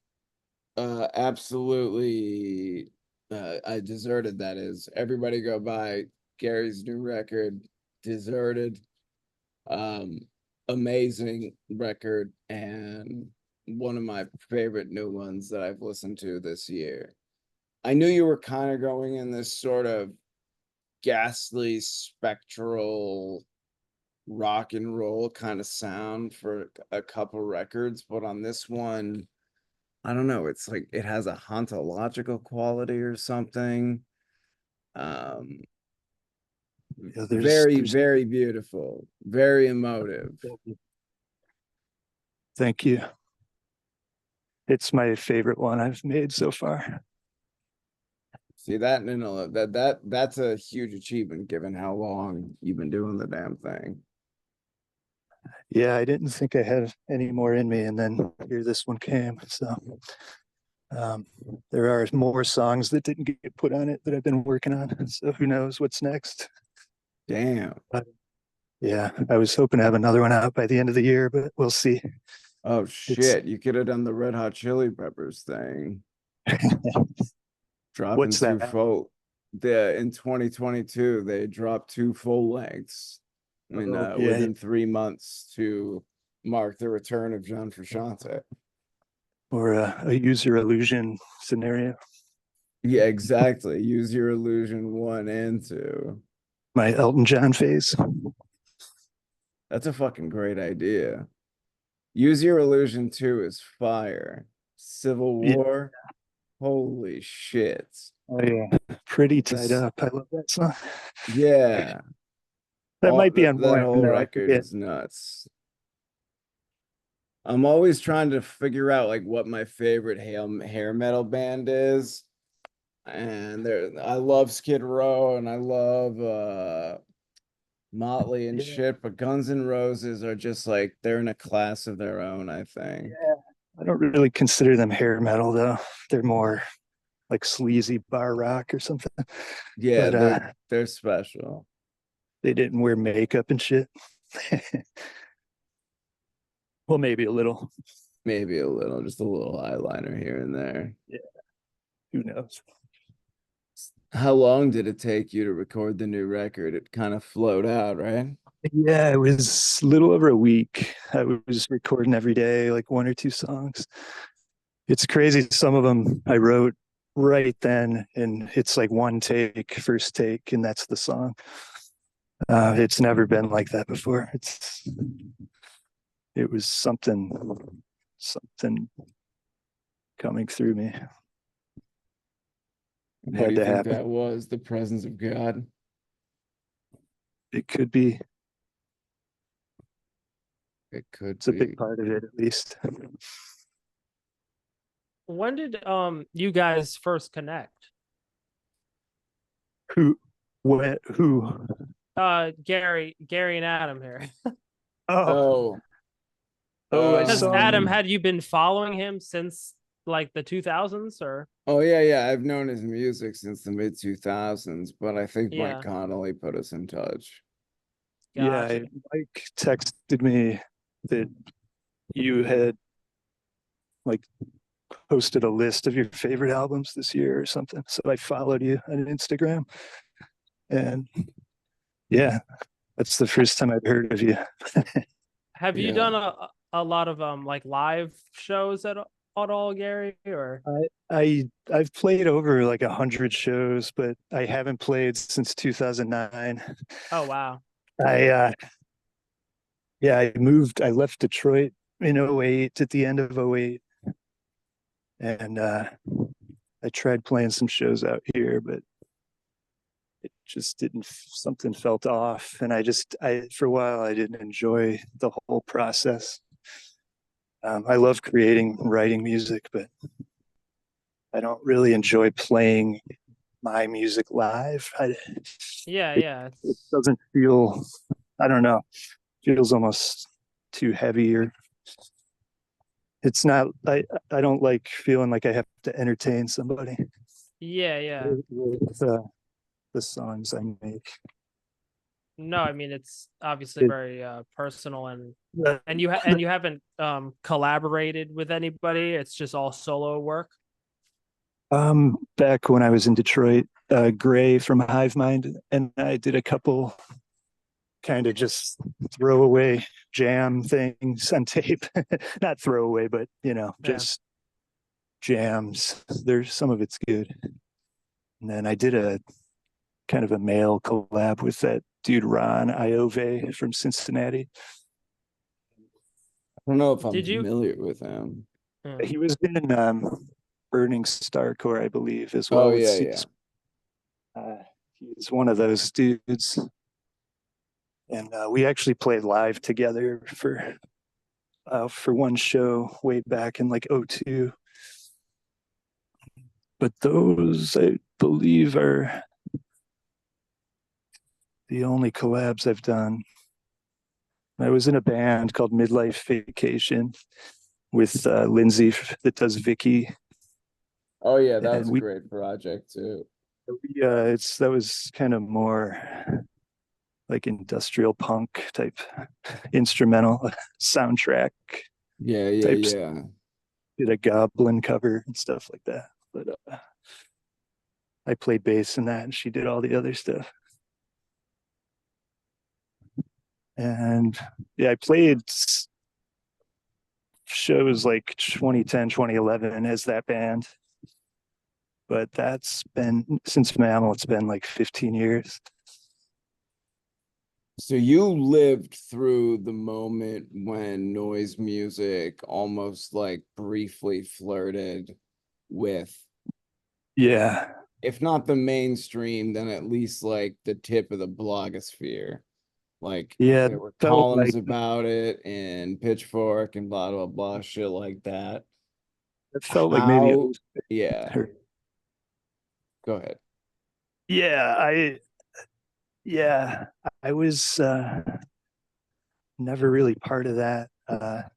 absolutely I deserted, that is. Everybody go buy Gary's new record, Deserted. Um Amazing record and one of my favorite new ones that I've listened to this year. I knew you were kind of going in this sort of ghastly spectral rock and roll kind of sound for a couple records, but on this one, I don't know, it's like it has a hauntological quality or something. Um yeah, very, there's. very beautiful, very emotive. Thank you. It's my favorite one I've made so far. See that, no, that's a huge achievement given how long you've been doing the damn thing. Yeah, I didn't think I had any more in me, and then here this one came. So um, there are more songs that didn't get put on it that I've been working on. So who knows what's next? Damn. Yeah, I was hoping to have another one out by the end of the year, but we'll see. Oh It's shit, you could have done the Red Hot Chili Peppers thing. Dropping what's two that? full in 2022, they dropped two full lengths in Oh, yeah, within 3 months to mark the return of John Frusciante. or a user illusion scenario. Yeah, exactly. Use Your Illusion 1 and 2. My Elton John phase. That's a fucking great idea. Use Your Illusion 2 is fire. Civil Yeah. War, holy shit. Oh yeah, pretty tied This, up. I love that song. yeah, That all might be on that one. whole No, I record forget. is nuts. I'm always trying to figure out like what my favorite hair metal band is. And I love Skid Row and I love Motley and Yeah, shit, but Guns N' Roses are just like they're in a class of their own, I think. yeah. I don't really consider them hair metal though. They're more like sleazy bar rock or something. Yeah, But they're special. they didn't wear makeup and shit. Well, maybe a little. Maybe a little, just a little eyeliner here and there. Yeah, who knows? How long did it take you to record the new record? It kind of flowed out, right? Yeah, it was a little over a week. I was recording every day, like one or two songs. It's crazy. Some of them I wrote right then, and it's like one take, first take, and that's the song. It's never been like that before. It was something coming through me. What do Had you to think happen. that was? The presence of God? It could be. It could It's a big be. part of it, at least. When did you guys first connect? Who? What? Who? Gary and Adam here. Oh, Oh, oh! I Has saw. Adam, um, had you been following him since like the 2000s, or? oh yeah. I've known his music since the mid 2000s, but I think Mike Yeah, Connolly put us in touch. Yeah, gotcha. Mike texted me that you had like posted a list of your favorite albums this year or something. So I followed you on Instagram, and yeah, that's the first time I've heard of you. Have you Yeah. done a lot of like live shows at all, Gary? Or I've played over like 100 shows, but I haven't played since 2009. oh wow, I I left Detroit in 08, at the end of 08, and I tried playing some shows out here, but it just didn't, something felt off, and I for a while I didn't enjoy the whole process. I love creating, writing music, but I don't really enjoy playing my music live. yeah, It doesn't feel, I don't know, feels almost too heavy, or it's not, I don't like feeling like I have to entertain somebody yeah. with the songs I make. No, I mean it's obviously It, very personal, and uh, and you haven't collaborated with anybody. It's just all solo work. Back when I was in Detroit, Gray from Hive Mind and I did a couple kind of just throwaway jam things on tape. Not throwaway, but Yeah. just jams. There's some of it's good. And then I did a kind of a male collab with that dude Ron Iove from Cincinnati. I don't know if I'm Did you? familiar with him. Yeah. He was in Burning Starcore, I believe, as Oh well. yeah. He's one of those dudes. And we actually played live together for one show way back in like 02. But those, I believe, are the only collabs I've done. I was in a band called Midlife Vacation with Lindsay that does Vicky. Oh yeah, that was And a great project too. that was kind of more like industrial punk type instrumental soundtrack Yeah, type. yeah. Did a Goblin cover and stuff like that. But I played bass in that, and she did all the other stuff. And yeah, I played shows like 2010, 2011 as that band. But that's been, since Mammal, it's been like 15 years. So you lived through the moment when noise music almost like briefly flirted with, Yeah. if not the mainstream, then at least like the tip of the blogosphere. Like Yeah. there were Felt columns like about it and Pitchfork and blah blah blah shit like that. it felt like maybe How? Yeah, or, go ahead. yeah, I was never really part of that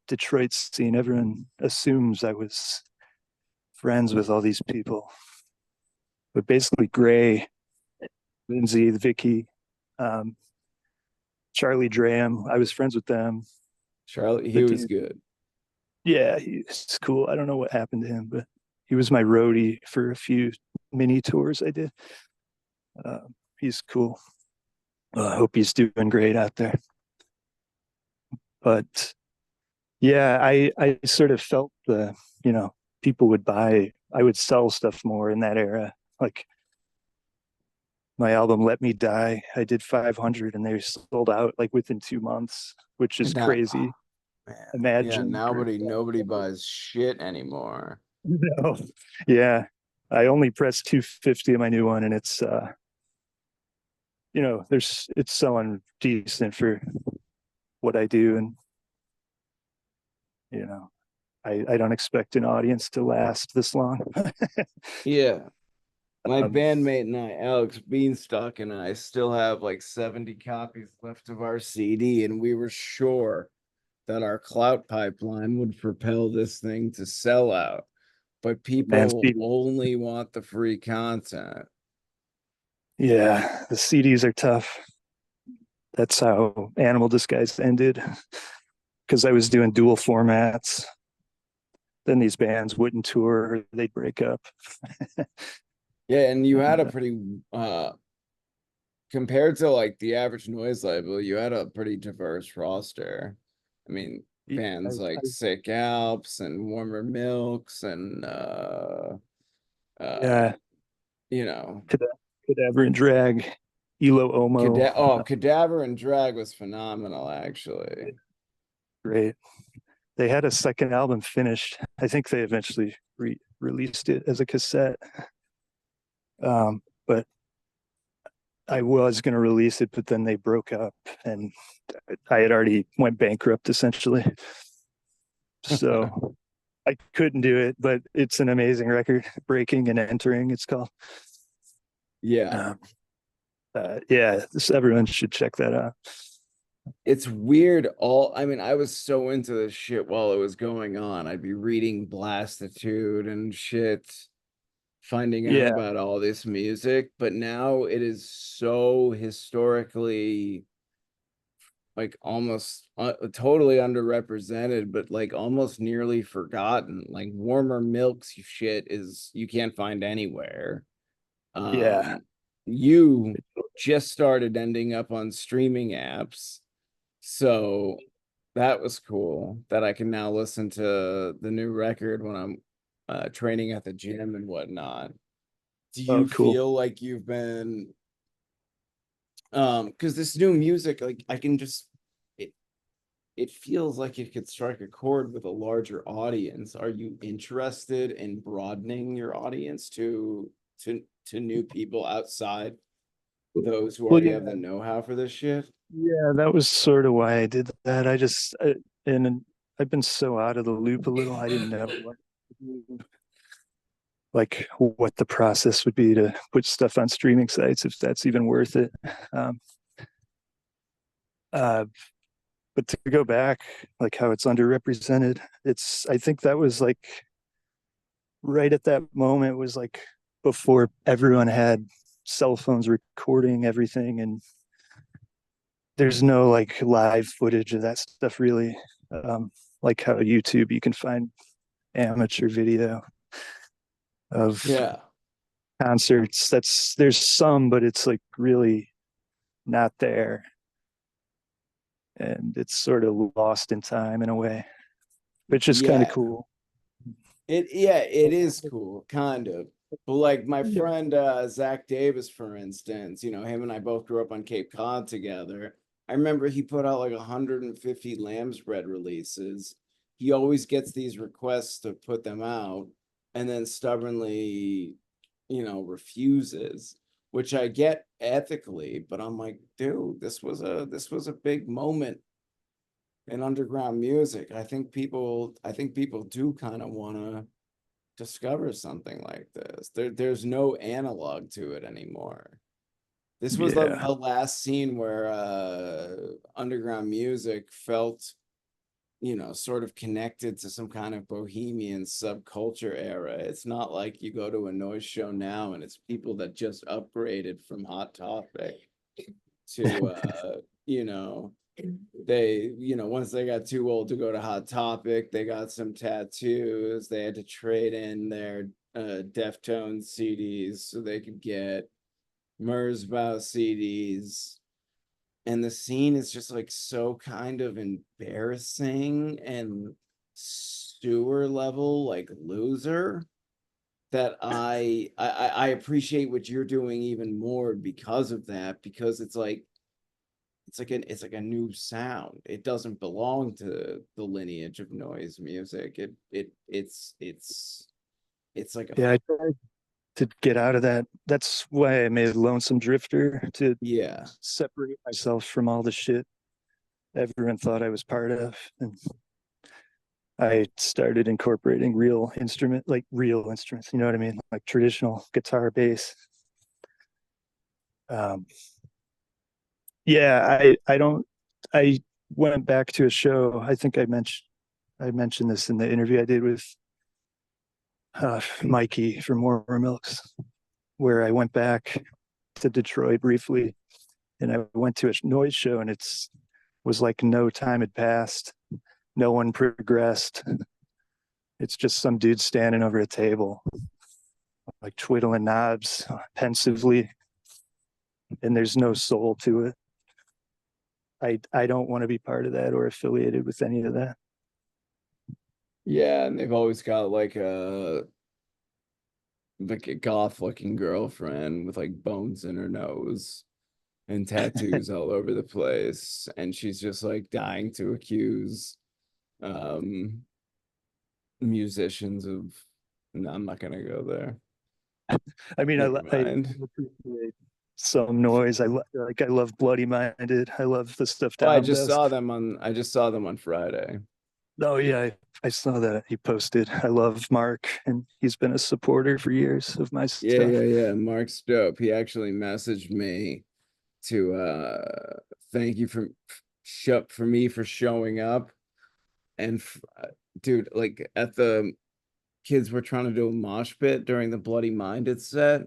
Detroit scene. Everyone assumes I was friends with all these people. But basically Gray, Lindsay, Vicky, um, Charlie Dram, I was friends with them. Charlie, The he was dude, good. yeah, he's cool. I don't know what happened to him, but he was my roadie for a few mini tours I did. He's cool. I hope he's doing great out there. But yeah, I sort of felt people would buy, I would sell stuff more in that era. Like my album Let Me Die, I did 500 and they sold out like within 2 months, which is And that, crazy. man, yeah, Imagine. nobody buys shit anymore. No. Yeah. I only pressed 250 of my new one, and it's it's selling decent for what I do. And I don't expect an audience to last this long. Yeah. My Um, bandmate and I, Alex Beanstalk, and I still have like 70 copies left of our CD, and we were sure that our clout pipeline would propel this thing to sell out. But people Speed. only want the free content. Yeah, the CDs are tough. That's how Animal Disguise ended, because I was doing dual formats. then these bands wouldn't tour, or they'd break up. Yeah, and you had a pretty compared to like the average noise label, you had a pretty diverse roster. I mean, bands like Sick Alps and Warmer Milks and Yeah, you know, Cadaver and Drag, Elo Omo. Cadaver and Drag was phenomenal, actually. Great. They had a second album finished. I think they eventually released it as a cassette. But I was going to release it, but then they broke up and I had already went bankrupt essentially. So I couldn't do it, but it's an amazing record. Breaking and Entering, it's called. Yeah. Yeah, everyone should check that out. It's weird. I mean, I was so into this shit while it was going on. I'd be reading Blastitude and shit, finding out about all this music, but now it is so historically like almost totally underrepresented, but like almost nearly forgotten. Like Warmer Milks shit is you can't find anywhere. You just started ending up on streaming apps, so that was cool that I can now listen to the new record when I'm training at the gym and whatnot. Do you feel like you've been because this new music, like I can just it feels like it could strike a chord with a larger audience. Are you interested in broadening your audience to new people outside those who already have the know-how for this shit? Yeah, that was sort of why I did that. And I've been so out of the loop a little. I didn't know what the process would be to put stuff on streaming sites, if that's even worth it. But to go back, like how it's underrepresented, I think that was like right at that moment was like before everyone had cell phones recording everything, and there's no like live footage of that stuff really. Like how YouTube, you can find amateur video of concerts. There's some, but it's like really not there. And it's sort of lost in time in a way, which is kind of cool. It is cool, kind of. But like my friend Zach Davis, for instance, you know, him and I both grew up on Cape Cod together. I remember he put out like 150 Lamb's Bread releases. He always gets these requests to put them out and then stubbornly, you know, refuses, which I get ethically, but I'm like, dude, this was a big moment in underground music. I think people do kind of want to discover something like this. There's no analog to it anymore. This was the last scene where underground music felt, you know, sort of connected to some kind of bohemian subculture era. It's not like you go to a noise show now and it's people that just upgraded from Hot Topic to you know, they, you know, once they got too old to go to Hot Topic, they got some tattoos. They had to trade in their Deftones CDs so they could get Merzbow CDs. And the scene is just like so kind of embarrassing and sewer level, like loser, that I appreciate what you're doing even more because of that, because it's like a new sound. It doesn't belong to the lineage of noise music. It's like I tried to get out of that. That's why I made Lonesome Drifter, to separate myself from all the shit everyone thought I was part of. And I started incorporating real instruments, you know what I mean? Like traditional guitar, bass. I went back to a show. I think I mentioned this in the interview I did with Mikey from Warmer Milks, where I went back to Detroit briefly, and I went to a noise show, and was like no time had passed, no one progressed, It's just some dude standing over a table, like twiddling knobs pensively, and there's no soul to it. I don't want to be part of that or affiliated with any of that. Yeah, and they've always got like a goth looking girlfriend with like bones in her nose and tattoos all over the place, and she's just like dying to accuse musicians of, no, I'm not gonna go there. I mean, Never I mind. appreciate some noise. I love Bloody Minded. I love the stuff Oh, I Down just does. saw them on Friday. Oh yeah, I saw that he posted. I love Mark, and he's been a supporter for years of my Yeah, stuff. yeah, yeah. Mark's dope. He actually messaged me to thank you for me for showing up. And dude, like at the kids were trying to do a mosh pit during the Bloody Minded set.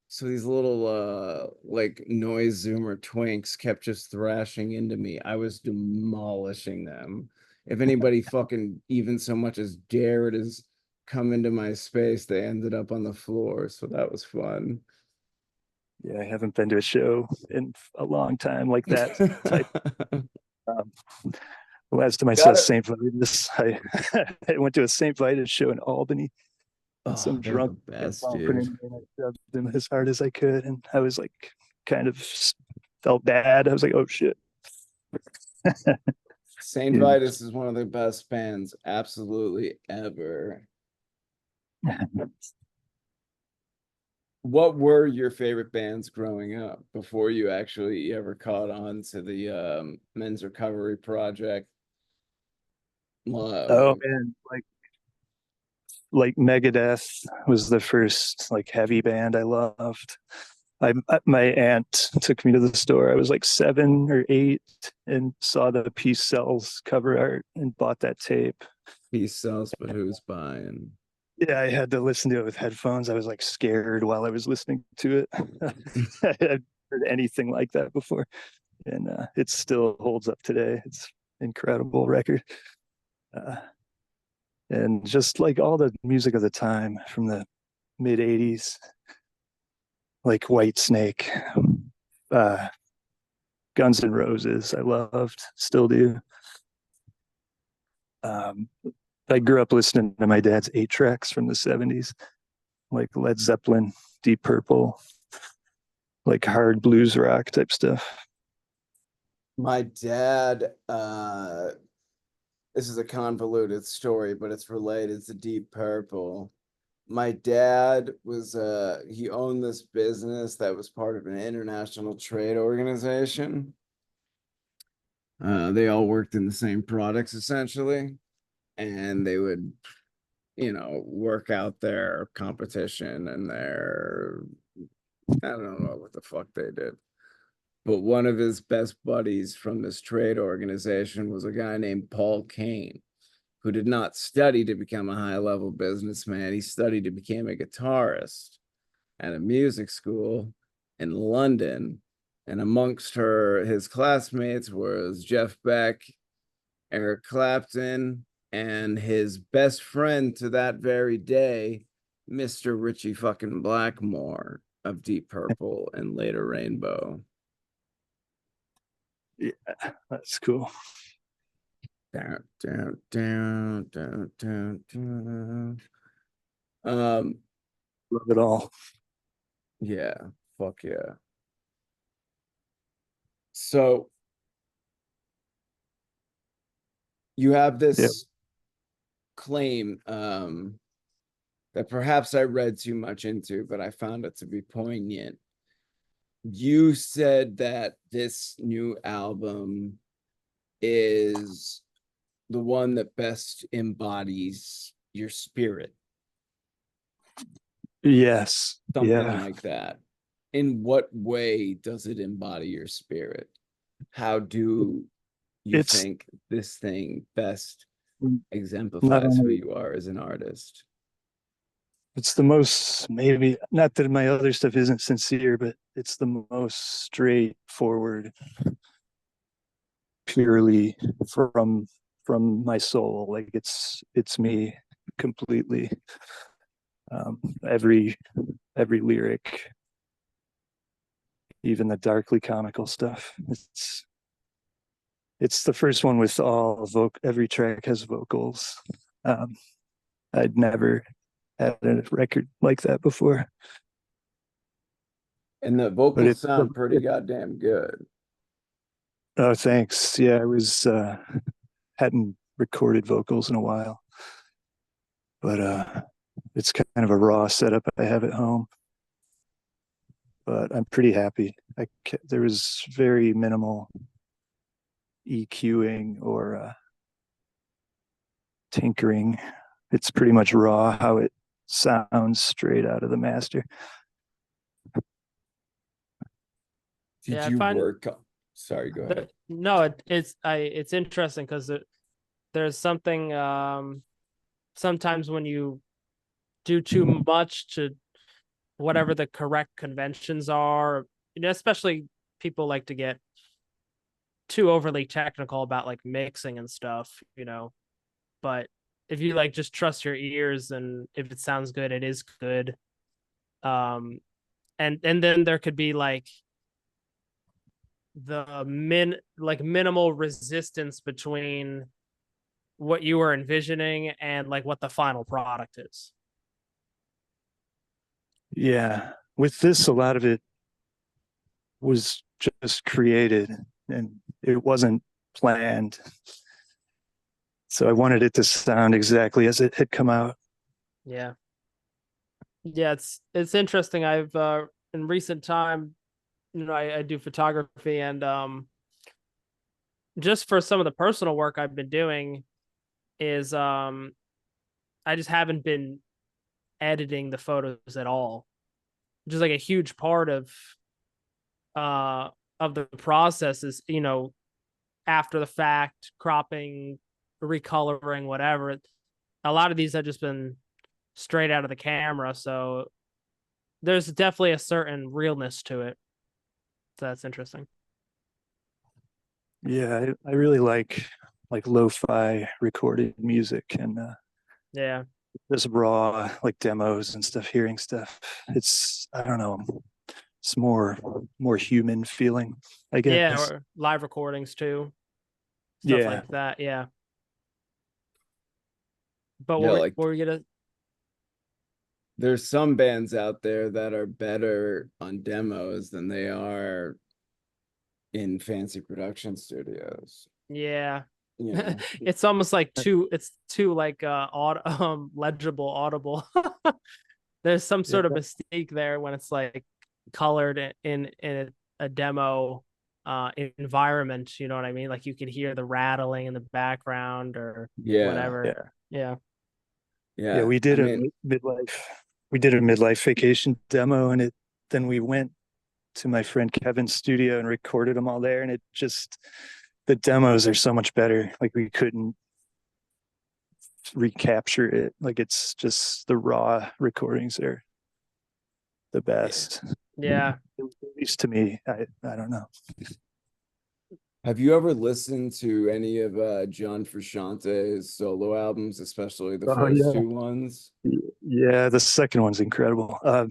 So these little like noise zoomer twinks kept just thrashing into me. I was demolishing them. If anybody fucking even so much as dared as come into my space, they ended up on the floor. So that was fun. Yeah, I haven't been to a show in a long time like that type. Um, the last time I saw Got it. St. Vitus, I went to a St. Vitus show in Albany, and Oh, some they're the drunk kept best, bumping dude. into me, and I shoved him as hard as I could, and I was like, kind of felt bad. I was like, oh shit. Saint Yeah. Vitus is one of the best bands absolutely ever. What were your favorite bands growing up before you actually ever caught on to the Men's Recovery Project? Oh Like man, like Megadeth was the first like heavy band I loved. My aunt took me to the store. I was like 7 or 8 and saw the Peace Cells cover art and bought that tape. Peace sells, but who's buying? Yeah, I had to listen to it with headphones. I was like scared while I was listening to it. I had heard anything like that before, and it still holds up today. It's an incredible record. Uh, and just like all the music of the time from the mid 80s, like White Snake, uh, Guns N' Roses, I loved, still do. Um, I grew up listening to my dad's 8 tracks from the 70s, like Led Zeppelin, Deep Purple, like hard blues rock type stuff. My dad, this is a convoluted story, but it's related to Deep Purple. My dad was he owned this business that was part of an international trade organization. They all worked in the same products essentially, and they would, work out their competition and their, I don't know what the fuck they did. But one of his best buddies from this trade organization was a guy named Paul Kane, who did not study to become a high level businessman. He studied to become a guitarist at a music school in London. And amongst his classmates was Jeff Beck, Eric Clapton, and his best friend to that very day, Mr. Richie fucking Blackmore of Deep Purple and later Rainbow. Yeah, that's cool. Down, down, down, down, down, down. Love it all. Yeah, fuck yeah. So you have Yeah. this claim that perhaps I read too much into, but I found it to be poignant. You said that this new album is the one that best embodies your spirit, Yes. something Yeah. like that. In what way does it embody your spirit? How do you It's think this thing best not exemplifies who only you are as an artist? it's the most, maybe not that my other stuff isn't sincere, but it's the most straightforward, purely from my soul. Like it's me. completely. Every lyric, even the darkly comical stuff. It's the first one with every track has vocals. I'd never had a record like that before. And the vocals sound pretty goddamn good. Oh, thanks. Yeah, I was hadn't recorded vocals in a while, but it's kind of a raw setup I have at home. But I'm pretty happy. There was very minimal EQing or tinkering. It's pretty much raw how it sounds straight out of the master. Did you work? Sorry, go ahead. No, it's interesting because there's something sometimes when you do too much to whatever the correct conventions are, especially people like to get too overly technical about like mixing and stuff, but if you like just trust your ears and if it sounds good, it is good. And then there could be like the minimal resistance between what you were envisioning and like what the final product is. Yeah, with this, a lot of it was just created and it wasn't planned. So I wanted it to sound exactly as it had come out. Yeah. Yeah, it's interesting. I've in recent time, I do photography and just for some of the personal work I've been doing is I just haven't been editing the photos at all. Which is like a huge part of the process is, after the fact, cropping, recoloring, whatever. A lot of these have just been straight out of the camera, so there's definitely a certain realness to it. So that's interesting. Yeah, I really like lo-fi recorded music and yeah, just raw like demos and stuff, hearing stuff. It's, I don't know, it's more human feeling, I guess. Yeah, or live recordings too. Stuff like that, yeah. But what were we gonna? There's some bands out there that are better on demos than they are in fancy production studios. Yeah. Yeah. It's almost like too like legible, audible. There's some sort of mystique there when it's like colored in a demo environment, you know what I mean? Like you can hear the rattling in the background or whatever. Yeah. We did a midlife vacation demo, and then we went to my friend Kevin's studio and recorded them all there, and it just, the demos are so much better. Like we couldn't recapture it. Like it's just the raw recordings are the best. Yeah. At least to me. I don't know. Have you ever listened to any of John Frusciante's solo albums, especially the first two ones? Yeah, the second one's incredible. I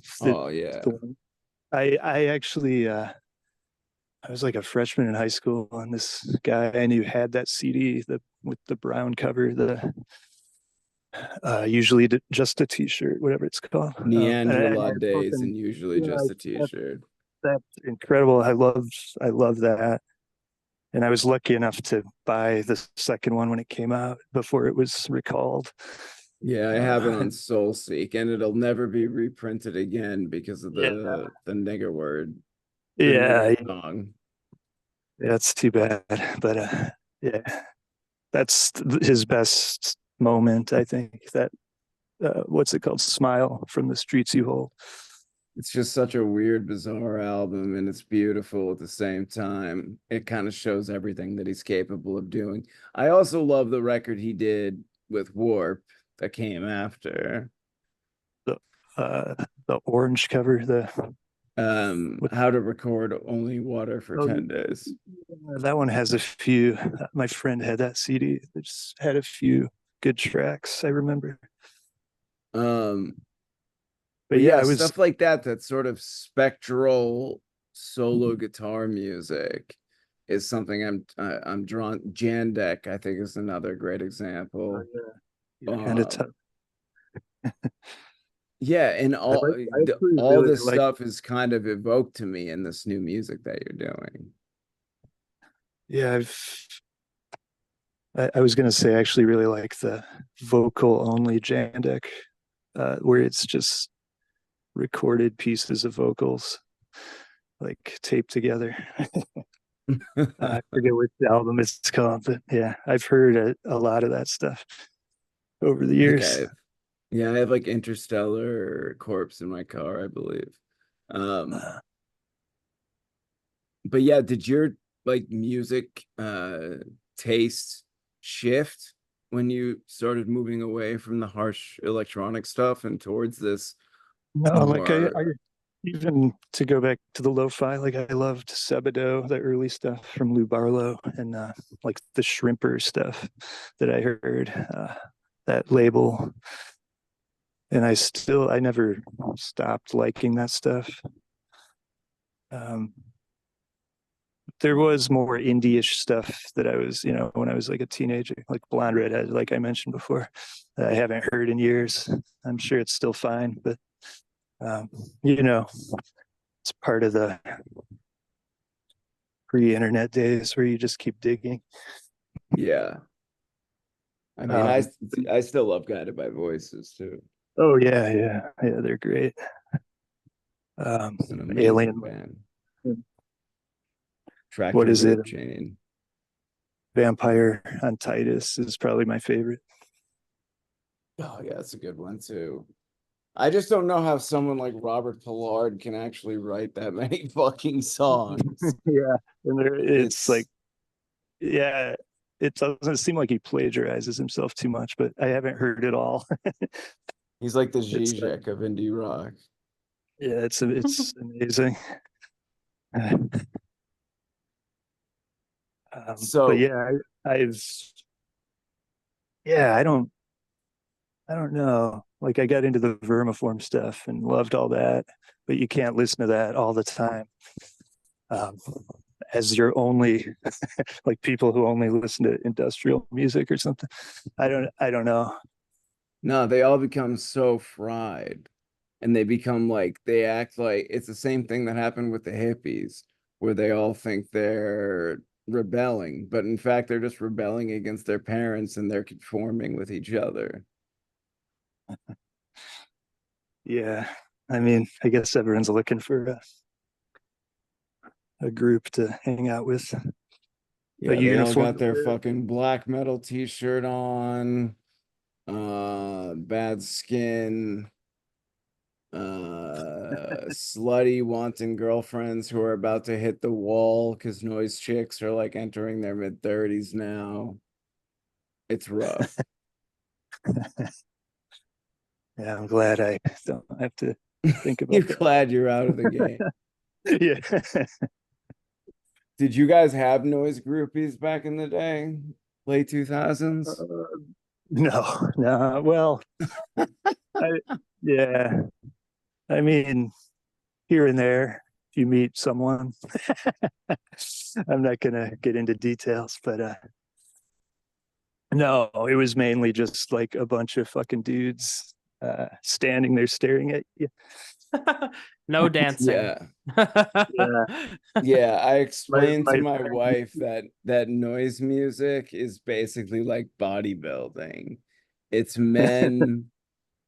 actually I was like a freshman in high school, and this guy I knew had that CD with the brown cover, usually just a t-shirt, whatever it's called. Neanderthal Days and usually just a t-shirt. That's incredible. I love that. And I was lucky enough to buy the second one when it came out before it was recalled. Yeah, I have it on Soulseek, and it'll never be reprinted again because of the nigger word. Song. Yeah, it's too bad. But that's his best moment, I think. That what's it called? Smile from the Streets You Hold. It's just such a weird, bizarre album, and it's beautiful at the same time. It kind of shows everything that he's capable of doing. I also love the record he did with Warp that came after. The orange cover, How to Record Only Water for 10 Days. That one has a few. My friend had that CD. It just had a few good tracks, I remember. But yeah, yeah, I was stuff like that, that sort of spectral solo guitar music is something I'm drawn. Jandek, I think, is another great example. yeah, kind of Um, tough. yeah, and I actually all really this like. stuff is kind of evoked to me in this new music that you're doing. Yeah, I was gonna say I actually really like the vocal only Jandek, where it's just recorded pieces of vocals like taped together. I forget which album it's called, but yeah, I've heard a lot of that stuff over the I think years. I have like Interstellar or Corpse in my car, I believe. Um, Uh, but yeah, did your like music taste shift when you started moving away from the harsh electronic stuff and towards this no, like more I even to go back to the lo-fi, like I loved Sebado, the early stuff from Lou Barlow, and like the Shrimper stuff that I heard, that label. And I never stopped liking that stuff. Um, there was more indie-ish stuff that I was, when I was like a teenager, like Blonde Redhead, like I mentioned before, that I haven't heard in years. I'm sure it's still fine, but um, it's part of the pre-internet days where you just keep digging. yeah. I mean, Um, I still love Guided by Voices too. oh yeah, they're great. It's an amazing Alien, band. what Tractor is it? Beam Chain. Vampire on Titus is probably my favorite. Oh yeah, that's a good one too. I just don't know how someone like Robert Pollard can actually write that many fucking songs. Yeah, and it's like, It's yeah, it doesn't seem like he plagiarizes himself too much, but I haven't heard it all. he's like the It's Zizek of indie rock. yeah, it's amazing. But So yeah, I've yeah, I don't know. Like I got into the vermiform stuff and loved all that, but you can't listen to that all the time. Um, as your only like people who only listen to industrial music or something. I don't know. no, they all become so fried and they become like they act like it's the same thing that happened with the hippies, where they all think they're rebelling, but in fact they're just rebelling against their parents and they're conforming with each other. Yeah. I mean, I guess everyone's looking for a group to hang out with, a Yeah, they all uniform. got their fucking black metal t-shirt on, bad skin, slutty wanting girlfriends who are about to hit the wall because noise chicks are like entering their mid-30s now. It's rough. Yeah, I'm glad I don't have to think You're about glad you're out of the game. that. Yeah. Did you guys have noise groupies back in the day? Late 2000s? No. Well, I, yeah. I mean, here and there, if you meet someone, I'm not gonna get into details, but no, it was mainly just like a bunch of fucking dudes standing there staring at you. No dancing. Yeah. Yeah, Yeah, I explained to my my wife that noise music is basically like bodybuilding. It's men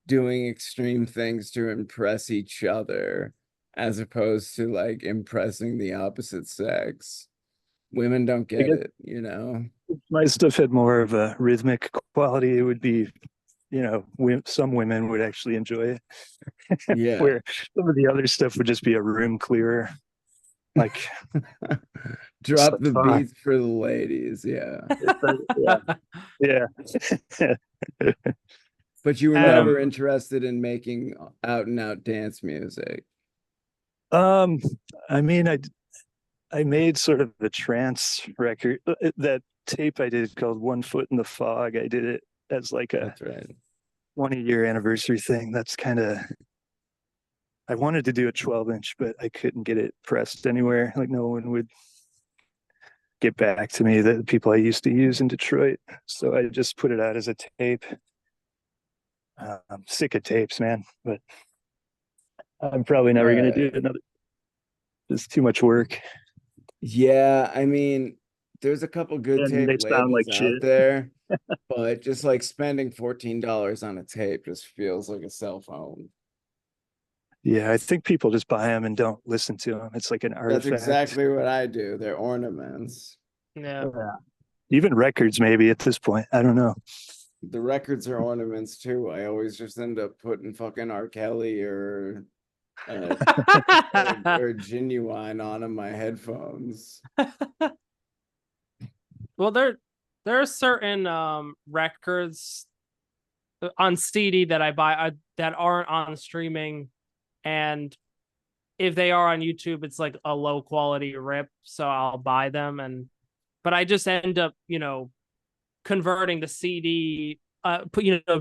doing extreme things to impress each other as opposed to like impressing the opposite sex. Women don't I get guess it, you know? my stuff had more of a rhythmic quality. It would be, some women would actually enjoy it, Yeah. where some of the other stuff would just be a room clearer. Like, it's Drop like, the fuck. beats for the ladies, yeah. It's like, yeah, yeah. But you were Adam, never interested in making out and out dance music. um, I mean, I made sort of a trance record. That tape I did called One Foot in the Fog. I did it as like a That's right. 20-year anniversary thing. That's kind of, I wanted to do a 12-inch, but I couldn't get it pressed anywhere. Like no one would get back to me, the people I used to use in Detroit. So I just put it out as a tape. I'm sick of tapes, man, but I'm probably never going to do another. It's too much work. Yeah, I mean, there's a couple good And they tape sound like labels out shit. there, but just like spending $14 on a tape just feels like a cell phone. Yeah, I think people just buy them and don't listen to them. It's like an That's artifact. exactly what I do. They're ornaments. Yeah. Even records, maybe at this point. I don't know. The records are ornaments too. I always just end up putting fucking R. Kelly or Genuine on my headphones. Well, there are certain records on CD that I buy that aren't on streaming, and if they are on YouTube, it's like a low quality rip, so I'll buy them, but I just end up, converting the CD,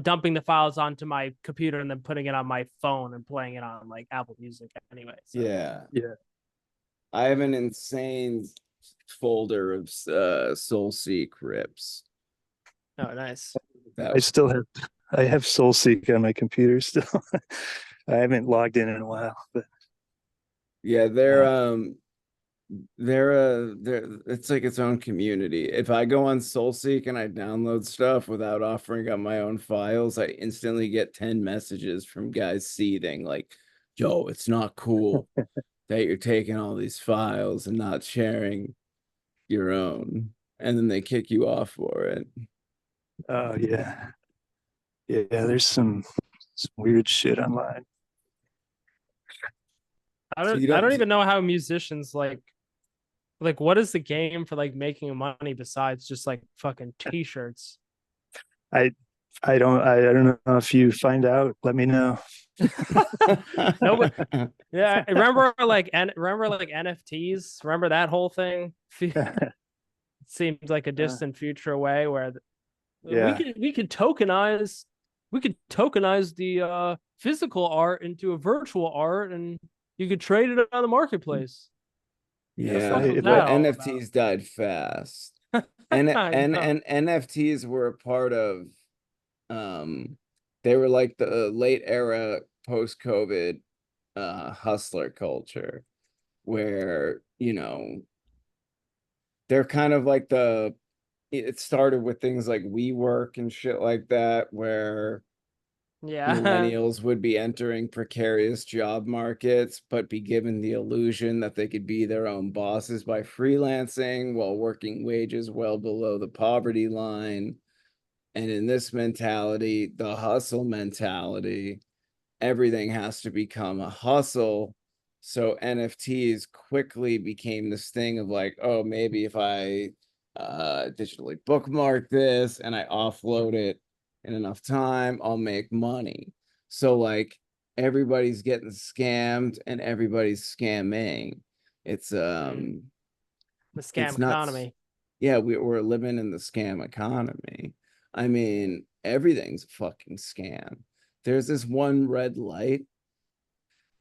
dumping the files onto my computer and then putting it on my phone and playing it on like Apple Music anyway. So. Yeah. Yeah. I have an insane folder of Soul Seek rips. Oh, nice. I have SoulSeek on my computer still. I haven't logged in a while, but yeah, they're it's like its own community. If I go on SoulSeek and I download stuff without offering up my own files, I instantly get 10 messages from guys seething like, yo, it's not cool that you're taking all these files and not sharing your own. And then they kick you off for it. oh yeah. Yeah, there's some weird shit online. I So don't you I don't don't even know how musicians like what is the game for like making money besides just like fucking t-shirts? I don't know if you find out, let me know. No, but yeah, remember like NFTs? Remember that whole thing? It seems like a distant future away where Yeah. we could tokenize the physical art into a virtual art, and you could trade it on the marketplace. Yeah, What's but that all NFTs died fast. And NFTs were a part of they were like the late era post-COVID hustler culture where, they're kind of like it started with things like WeWork and shit like that, where Yeah. millennials would be entering precarious job markets, but be given the illusion that they could be their own bosses by freelancing while working wages well below the poverty line. And in this mentality, the hustle mentality, everything has to become a hustle. So NFTs quickly became this thing of like, oh, maybe if I digitally bookmark this and I offload it in enough time, I'll make money. So like everybody's getting scammed and everybody's scamming. It's the scam it's nuts. economy. Yeah, we're living in the scam economy. I mean, everything's a fucking scam. There's this one red light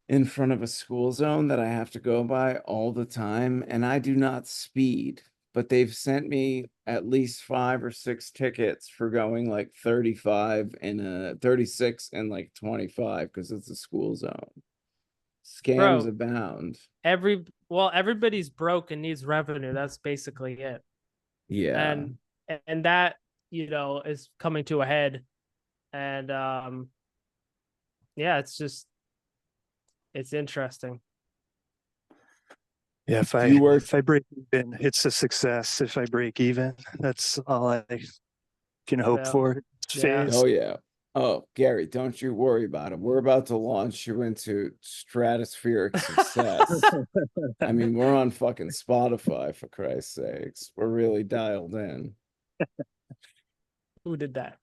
in front of a school zone that I have to go by all the time, and I do not speed, but they've sent me at least 5 or 6 tickets for going like 35 and 36 and like 25 because it's a school zone. Scams Bro, abound. everybody's broke and needs revenue. That's basically it. Yeah. And that, is coming to a head. And yeah, it's interesting. Yeah, if I break even, it's a success. If I break even, that's all I can hope for. Yeah. Oh yeah. Oh, Gary, don't you worry about it. We're about to launch you into stratospheric success. I mean, we're on fucking Spotify, for Christ's sakes. We're really dialed in. Who did that?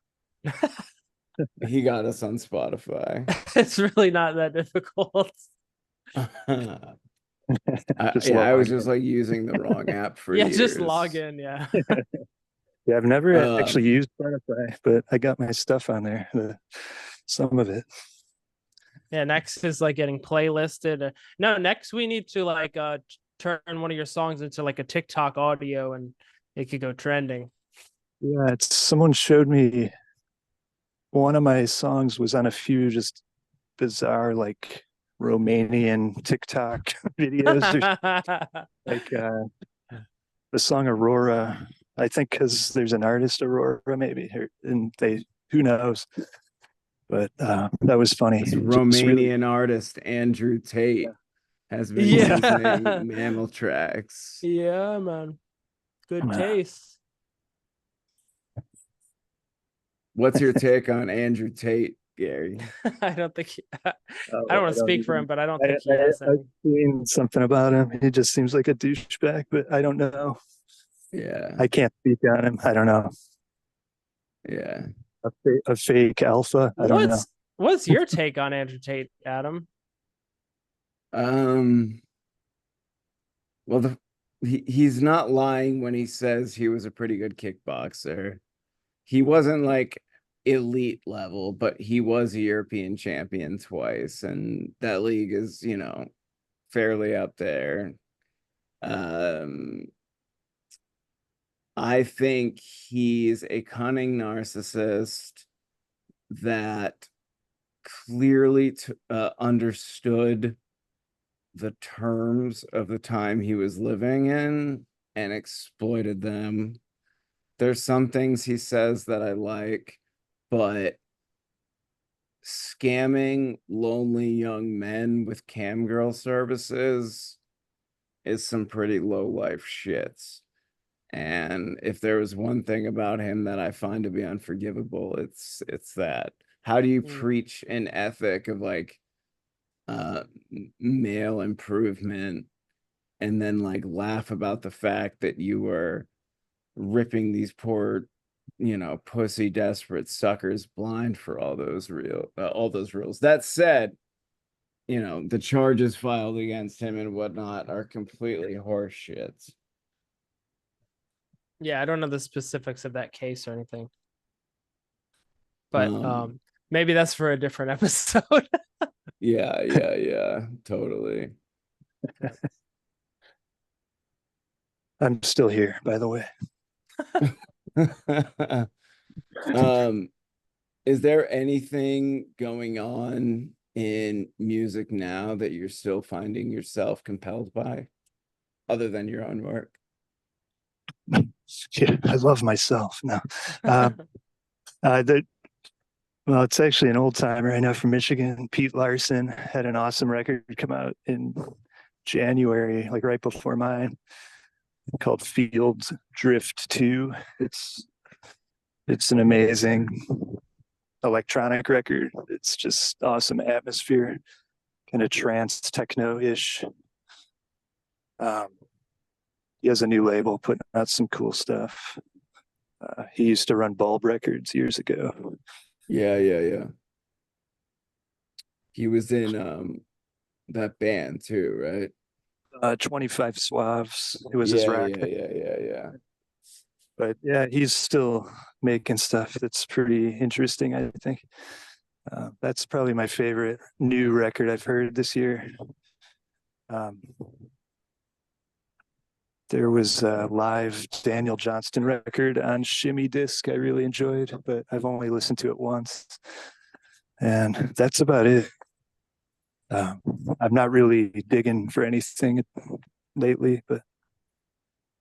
He got us on Spotify. It's really not that difficult. I was just like using the wrong app for years. Just log in. Yeah. Yeah, I've never Um, actually used Spotify, but I got my stuff on there. Some of it. Yeah, next is like getting playlisted. No, next we need to like turn one of your songs into like a TikTok audio and it could go trending. Yeah, it's someone showed me one of my songs was on a few just bizarre like Romanian TikTok videos or like the song Aurora. I think because there's an artist Aurora maybe, and they who knows. But that was funny. this Just really, Romanian artist, Andrew Tate, has been Yeah. using Mammal tracks. Yeah, man. Good taste. What's your take on Andrew Tate, Gary? I don't think I oh, don't want I to don't speak for him, even. but I don't think he has I've any. seen something about him. He just seems like a douchebag, but I don't know. Yeah, I can't speak on him. I don't know. yeah. A fake alpha. I don't know. What's your take on Andrew Tate, Adam? Um, well, he's not lying when he says he was a pretty good kickboxer. He wasn't like elite level, but he was a European champion twice, and that league is, fairly up there. Um, I think he's a cunning narcissist that clearly understood the terms of the time he was living in and exploited them. There's some things he says that I like, but scamming lonely young men with cam girl services is some pretty low life shits. And if there was one thing about him that I find to be unforgivable, it's that. How do you Hmm. preach an ethic of like male improvement and then like laugh about the fact that you were ripping these poor, pussy desperate suckers blind for all those rules? That said, the charges filed against him and whatnot are completely horseshit. Yeah, I don't know the specifics of that case or anything, but um maybe that's for a different episode. yeah, totally. I'm still here, by the way. um is there anything going on in music now that you're still finding yourself compelled by other than your own work? Yeah, I love myself now. Um, the, well, it's actually an old timer I know from Michigan. Pete Larson had an awesome record come out in January, like right before mine, called Fields Drift 2. It's an amazing electronic record. It's just awesome atmosphere, kind of trance techno-ish. Um, he has a new label putting out some cool stuff. He used to run Bulb Records years ago. Yeah. He was in that band too, right? 25 Suaves. It was his Yeah, rock. yeah. But yeah, he's still making stuff that's pretty interesting, I think. That's probably my favorite new record I've heard this year. Um, there was a live Daniel Johnston record on Shimmy Disc I really enjoyed, but I've only listened to it once. And that's about it. Um, I'm not really digging for anything lately, but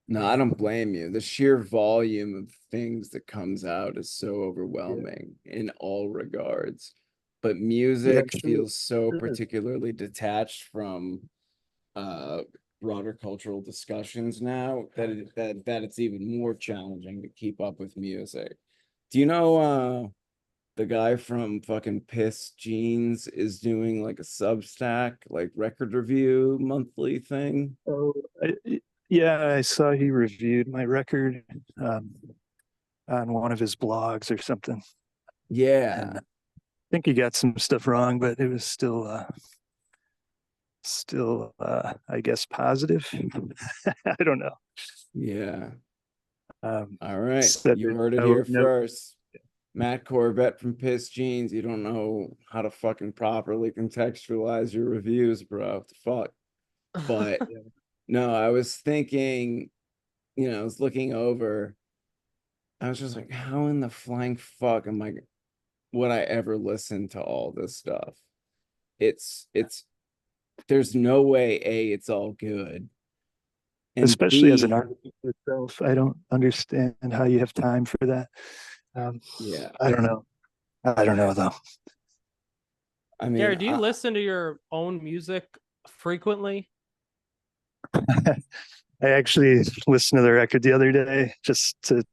No, I don't blame you. The sheer volume of things that comes out is so yeah, overwhelming in all regards. But yeah, music sure, feels so sure. particularly detached from uh broader cultural discussions now that that it's even more challenging to keep up with music. Do you know the guy from fucking Piss Jeans is doing like a Substack like record review monthly thing? Oh, yeah, I saw he reviewed my record um, on one of his blogs or something. And Yeah. I think he got some stuff wrong, but it was still I guess positive. I don't know. Yeah. All right, said you that heard it no, here no, first. Matt Corbett from Piss Jeans. You don't know how to fucking properly contextualize your reviews, bro. What the fuck? But no, I was thinking, I was looking over. I was just like, how in the flying fuck would I ever listen to all this stuff? It's there's no way it's all good. And especially as an B, artist itself, I don't understand how you have time for that. yeah, I don't know. I don't know though. I mean, Gary, do you listen to your own music frequently? I actually listened to the record the other day just to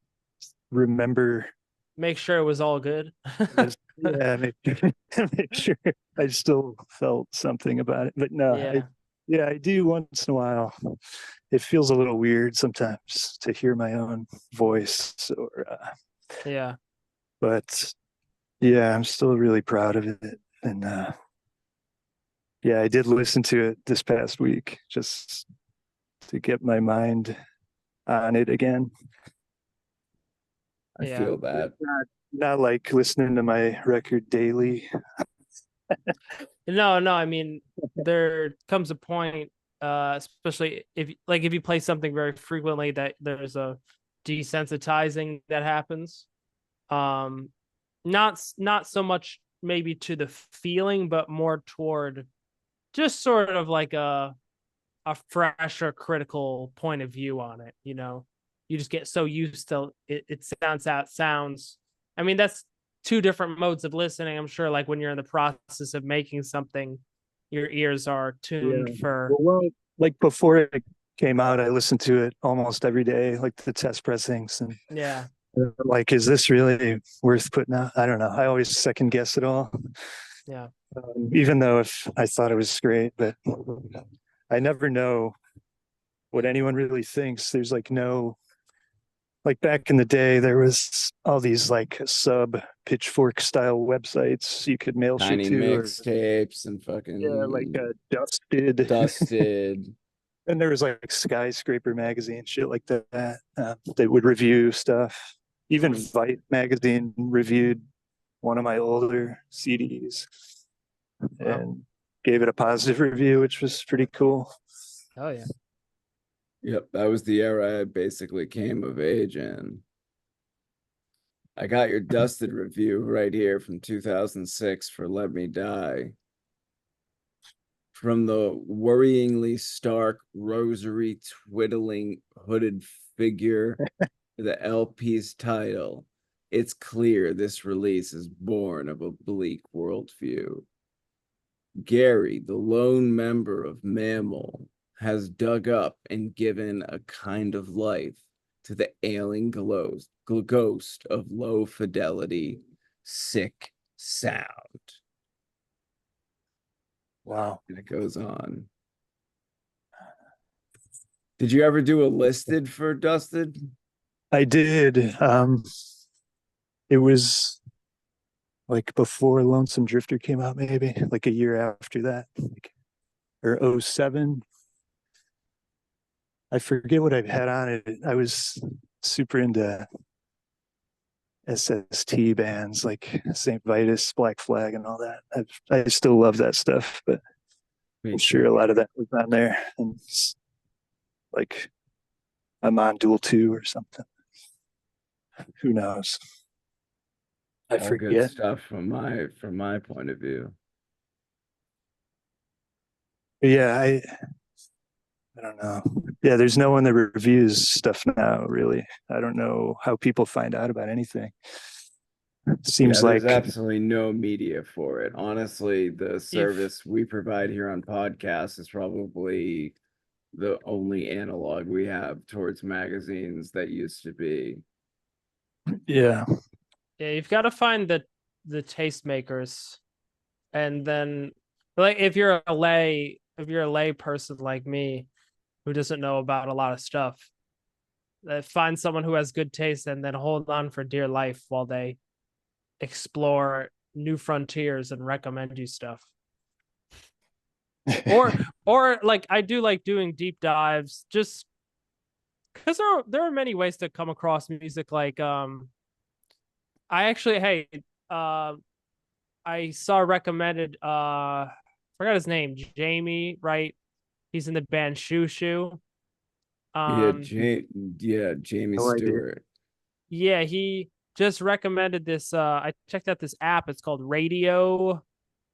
remember. Make sure it was all good. Yeah, make sure I still felt something about it. But no, Yeah. yeah, I do once in a while. It feels a little weird sometimes to hear my own voice, or Yeah. but yeah, I'm still really proud of it. And yeah, I did listen to it this past week just to get my mind on it again. I Yeah. feel that. Not like listening to my record daily. No, I mean, there comes a point, especially if you play something very frequently, that there's a desensitizing that happens. Not so much maybe to the feeling, but more toward just sort of like a fresher critical point of view on it. You just get so used to it. It sounds. I mean, that's two different modes of listening. I'm sure, like when you're in the process of making something, your ears are Yeah. tuned for. Well, like before it came out, I listened to it almost every day, like the test pressings, and Yeah. like, is this really worth putting out? I don't know. I always second guess it all, Yeah. even though if I thought it was great, but I never know what anyone really thinks. There's like no, like back in the day, there was all these like sub pitchfork style websites you could mail shit Tiny to, or mixtapes and yeah, like fucking Dusted. dusted. And there was like Skyscraper magazine, shit like that. They would review stuff. Even Vite magazine reviewed one of my older CDs and gave it a positive review, which was pretty cool. Oh yeah. Yep, that was the era I basically came of age in. I got your dusted review right here from 2006 for Let Me Die. From the worryingly stark, rosary twiddling hooded figure to the LP's title, it's clear this release is born of a bleak worldview. Gary, the lone member of Mammal, has dug up and given a kind of life to the ailing ghost of low fidelity, sick sound. Wow. And it goes on. Did you ever do a listed for Dusted? I did. It was like before Lonesome Drifter came out, maybe like a year after that, like, or '07. I forget what I had on it. I was super into SST bands like St. Vitus, Black Flag, and all that. I still love that stuff, but Me I'm too. sure a lot of that was on there. And like I'm on Duel 2 or something. Who knows? I All good forget. stuff from my point of view. But yeah, I don't know. Yeah, there's no one that reviews stuff now, really. I don't know how people find out about anything. Yeah, Seems there's like absolutely no media for it. Honestly, the If service we provide here on podcasts is probably the only analog we have towards magazines that used to be. yeah. Yeah, you've got to find the tastemakers, and then like if you're a lay person like me who doesn't know about a lot of stuff, find someone who has good taste and then hold on for dear life while they explore new frontiers and recommend you stuff. Or or like I do like doing deep dives, just because there are many ways to come across music. Like I actually I saw recommended forgot his name, Jamie, right? He's in the band Shoo Shoo. Yeah, Um Jamie No idea. Stewart. yeah, he just recommended this I checked out this app. It's called Radio,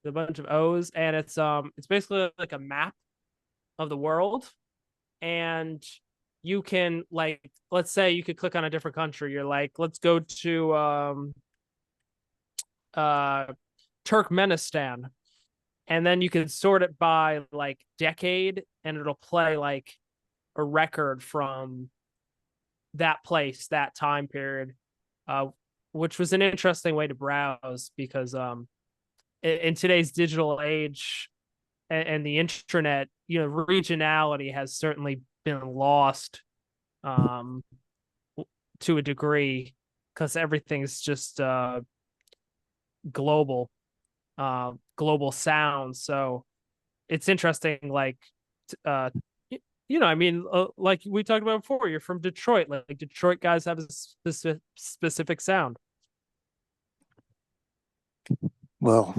a bunch of O's, and it's basically like a map of the world, and you can, like, let's say you could click on a different country. You're like, let's go to uh Turkmenistan, and then you can sort it by like decade, and it'll play like a record from that place, that time period, uh, which was an interesting way to browse because in today's digital age and the internet, regionality has certainly been lost um, to a degree because everything's just global, global sound. So it's interesting, like, uh, I mean, like we talked about before, you're from Detroit. Like Detroit guys have a specific sound. Well,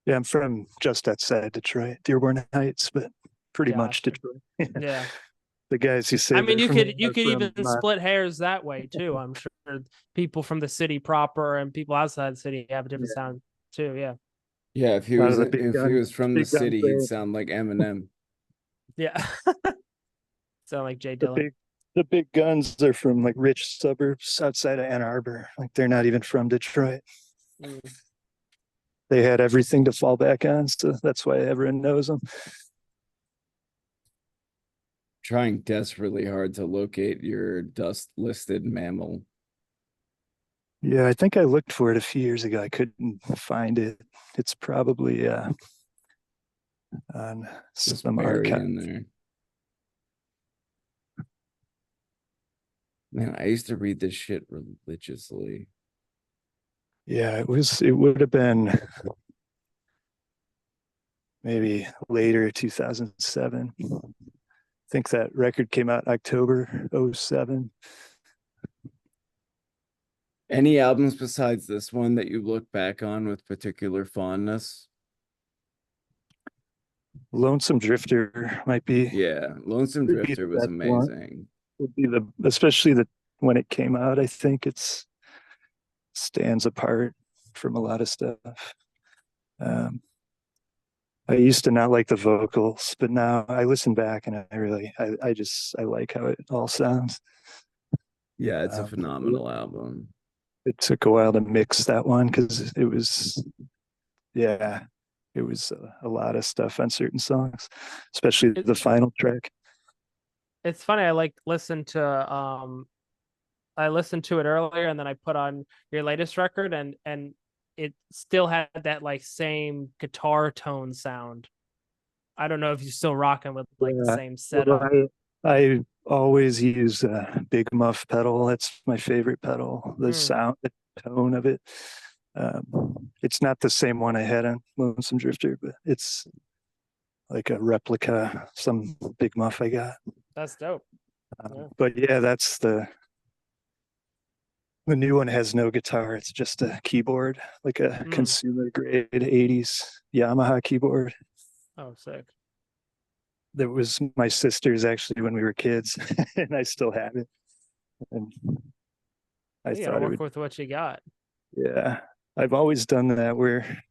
yeah, I'm from just outside Detroit, Dearborn Heights, but pretty much Gotcha. Detroit. Yeah. The guys you say I mean, they're you from could there you are could from, even split hairs that way too. I'm sure people from the city proper and people outside the city have a different yeah, sound too. Yeah. Yeah, a lot of the big if he guns, was from the big guns city, he'd there. sound like Eminem. Yeah. Sound like Jay The Dilla. big guns are from like rich suburbs outside of Ann Arbor. Like they're not even from Detroit. Mm. They had everything to fall back on, so that's why everyone knows them. Trying desperately hard to locate your dust listed mammal. Yeah, I think I looked for it a few years ago. I couldn't find it. It's probably on Just some buried archive. in there. Man, I used to read this shit religiously. Yeah, it would have been maybe later 2007. I think that record came out October 07. Any albums besides this one that you look back on with particular fondness? Lonesome Drifter might be Yeah, Lonesome would be Drifter the was best one. amazing. Would be especially when it came out. I think it's stands apart from a lot of stuff. Um, I used to not like the vocals, but now I listen back and I like how it all sounds. Yeah, it's a phenomenal album. It took a while to mix that one because it was, yeah, it was a lot of stuff on certain songs, especially the final track. It's funny. I listened to it earlier, and then I put on your latest record, and it still had that like same guitar tone sound. I don't know if you're still rocking with like the Yeah, same well, setup. I always use a Big Muff pedal. That's my favorite pedal. The sound, the tone of it. It's not the same one I had on Lonesome Drifter, but it's like a replica, some Big Muff I got. That's dope. Yeah. But yeah, that's the new one has no guitar. It's just a keyboard, like a consumer grade 80s Yamaha keyboard. Oh, sick. That was my sister's actually when we were kids, and I still have it. And I You gotta thought it work would, with what you got. yeah. I've always done that where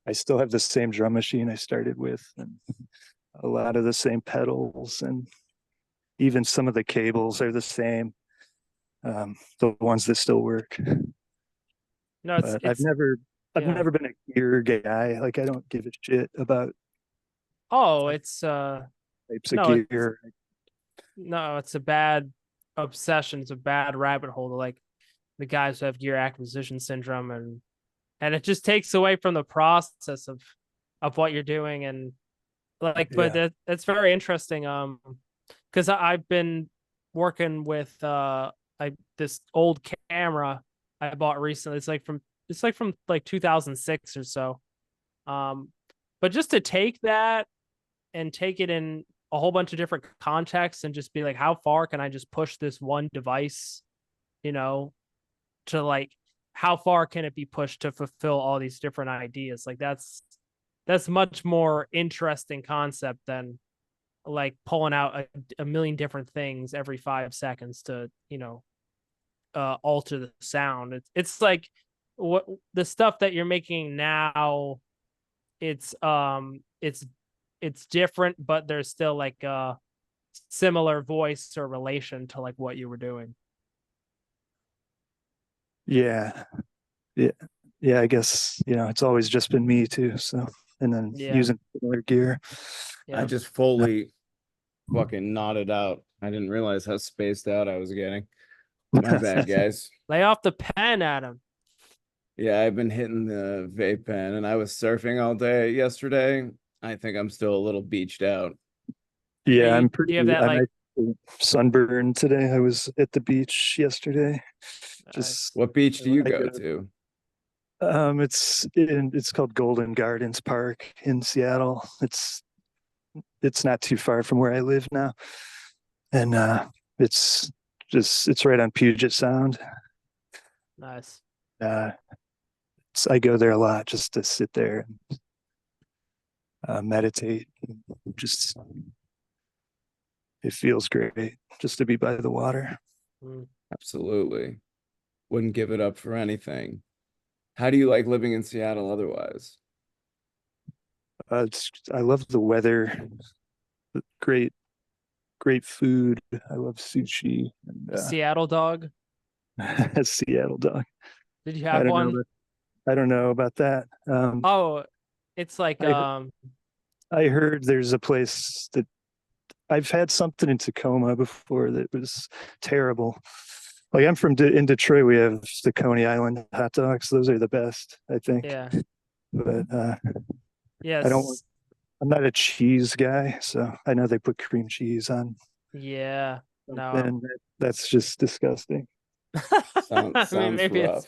I still have the same drum machine I started with, and a lot of the same pedals, and even some of the cables are the same. The ones that still work. No, But I've never been a gear guy. Like I don't give a shit about it's types of no, gear. it's a bad obsession. It's a bad rabbit hole to like the guys who have gear acquisition syndrome, and it just takes away from the process of what you're doing. And like, but that's very interesting. Because I've been working with this old camera I bought recently. It's like from like 2006 or so. But just to take that and take it in a whole bunch of different contexts and just be like, how far can I just push this one device, you know, to like how far can it be pushed to fulfill all these different ideas? Like that's much more interesting concept than like pulling out a million different things every 5 seconds to, you know, alter the sound. It's like what the stuff that you're making now, it's it's different, but there's still like a similar voice or relation to like what you were doing. Yeah. Yeah. Yeah. I guess, it's always just been me too. So, and then Yeah. using similar gear. Yeah. I just fully fucking nodded out. I didn't realize how spaced out I was getting. My bad, guys. Lay off the pen, Adam. Yeah, I've been hitting the vape pen and I was surfing all day yesterday. I think I'm still a little beached out. Yeah. You- I'm do you have that, I'm like- actually sunburned today. I was at the beach yesterday. Just, What beach do you I go got- to? it's called Golden Gardens Park in Seattle. It's not too far from where I live now. And it's right on Puget Sound. Nice. I go there a lot just to sit there and meditate. Just it feels great just to be by the water. Absolutely. Wouldn't give it up for anything. How do you like living in Seattle otherwise? I love the weather. Great, great food. I love sushi. And, Seattle dog. Seattle dog. Did you have one? I don't know about that. Oh, it's like I heard there's a place that I've had something in Tacoma before that was terrible. Like I'm in Detroit, we have the Coney Island hot dogs. Those are the best, I think. yeah. But Yes. I'm not a cheese guy, so I know they put cream cheese on. Yeah. No. And that's just disgusting. Sounds maybe rough.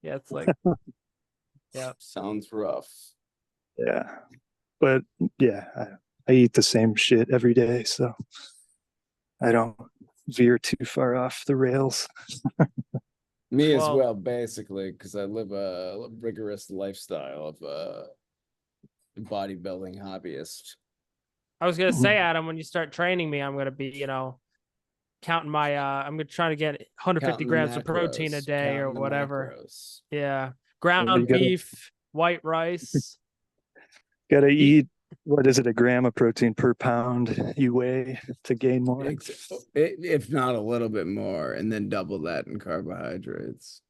It's like yeah. Sounds rough. Yeah. But yeah, I eat the same shit every day, so I don't veer too far off the rails. Me as Well- well, basically, because I live a rigorous lifestyle of bodybuilding hobbyist. I was gonna say, Adam, when you start training me, I'm gonna be, you know, counting my I'm gonna try to get 150 Counting grams of protein a macros, day or counting the whatever. macros. Yeah. you Ground gotta- beef, white rice. Gotta eat, what is it, a gram of protein per pound you weigh to gain more? If not a little bit more, and then double that in carbohydrates.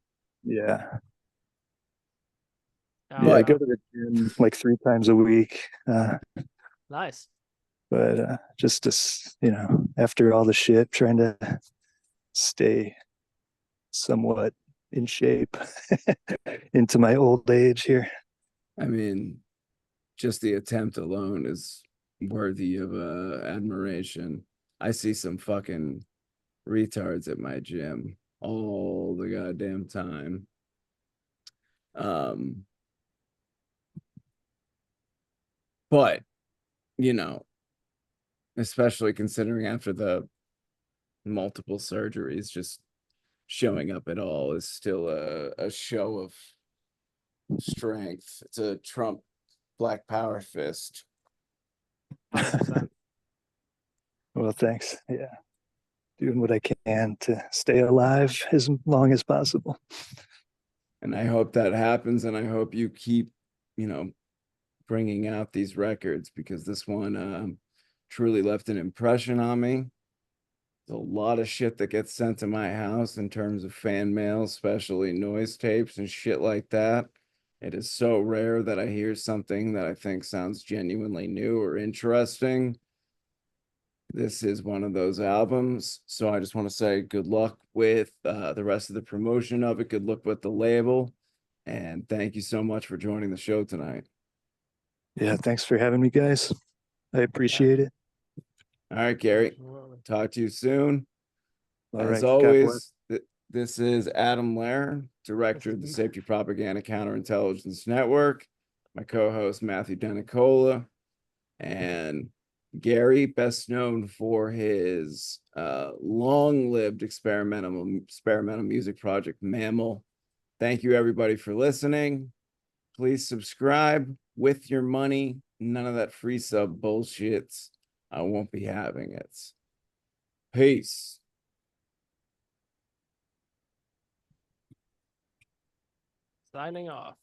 Yeah. Oh, Yeah, I wow. go to the gym like 3 times a week. Nice. But just to, after all the shit, trying to stay somewhat in shape into my old age here. I mean, just the attempt alone is worthy of admiration. I see some fucking retards at my gym all the goddamn time. But especially considering after the multiple surgeries, just showing up at all is still a show of strength. It's a Trump black power fist. 100%. Well, thanks. Yeah. Doing what I can to stay alive as long as possible. And I hope that happens. And I hope you keep, bringing out these records, because this one truly left an impression on me. There's a lot of shit that gets sent to my house in terms of fan mail, especially noise tapes and shit like that. It is so rare that I hear something that I think sounds genuinely new or interesting. This is one of those albums. So I just want to say good luck with the rest of the promotion of it. Good luck with the label. And thank you so much for joining the show tonight. Yeah, thanks for having me, guys. I appreciate it. All right, Gary. Absolutely. Talk to you soon. All As right, God always, this is Adam Lair, director of the Safety Propaganda Counterintelligence Network, my co-host Matthew Denicola, and Gary, best known for his long-lived experimental music project, Mammal. Thank you, everybody, for listening. Please subscribe with your money. None of that free sub bullshit. I won't be having it. Peace. Signing off.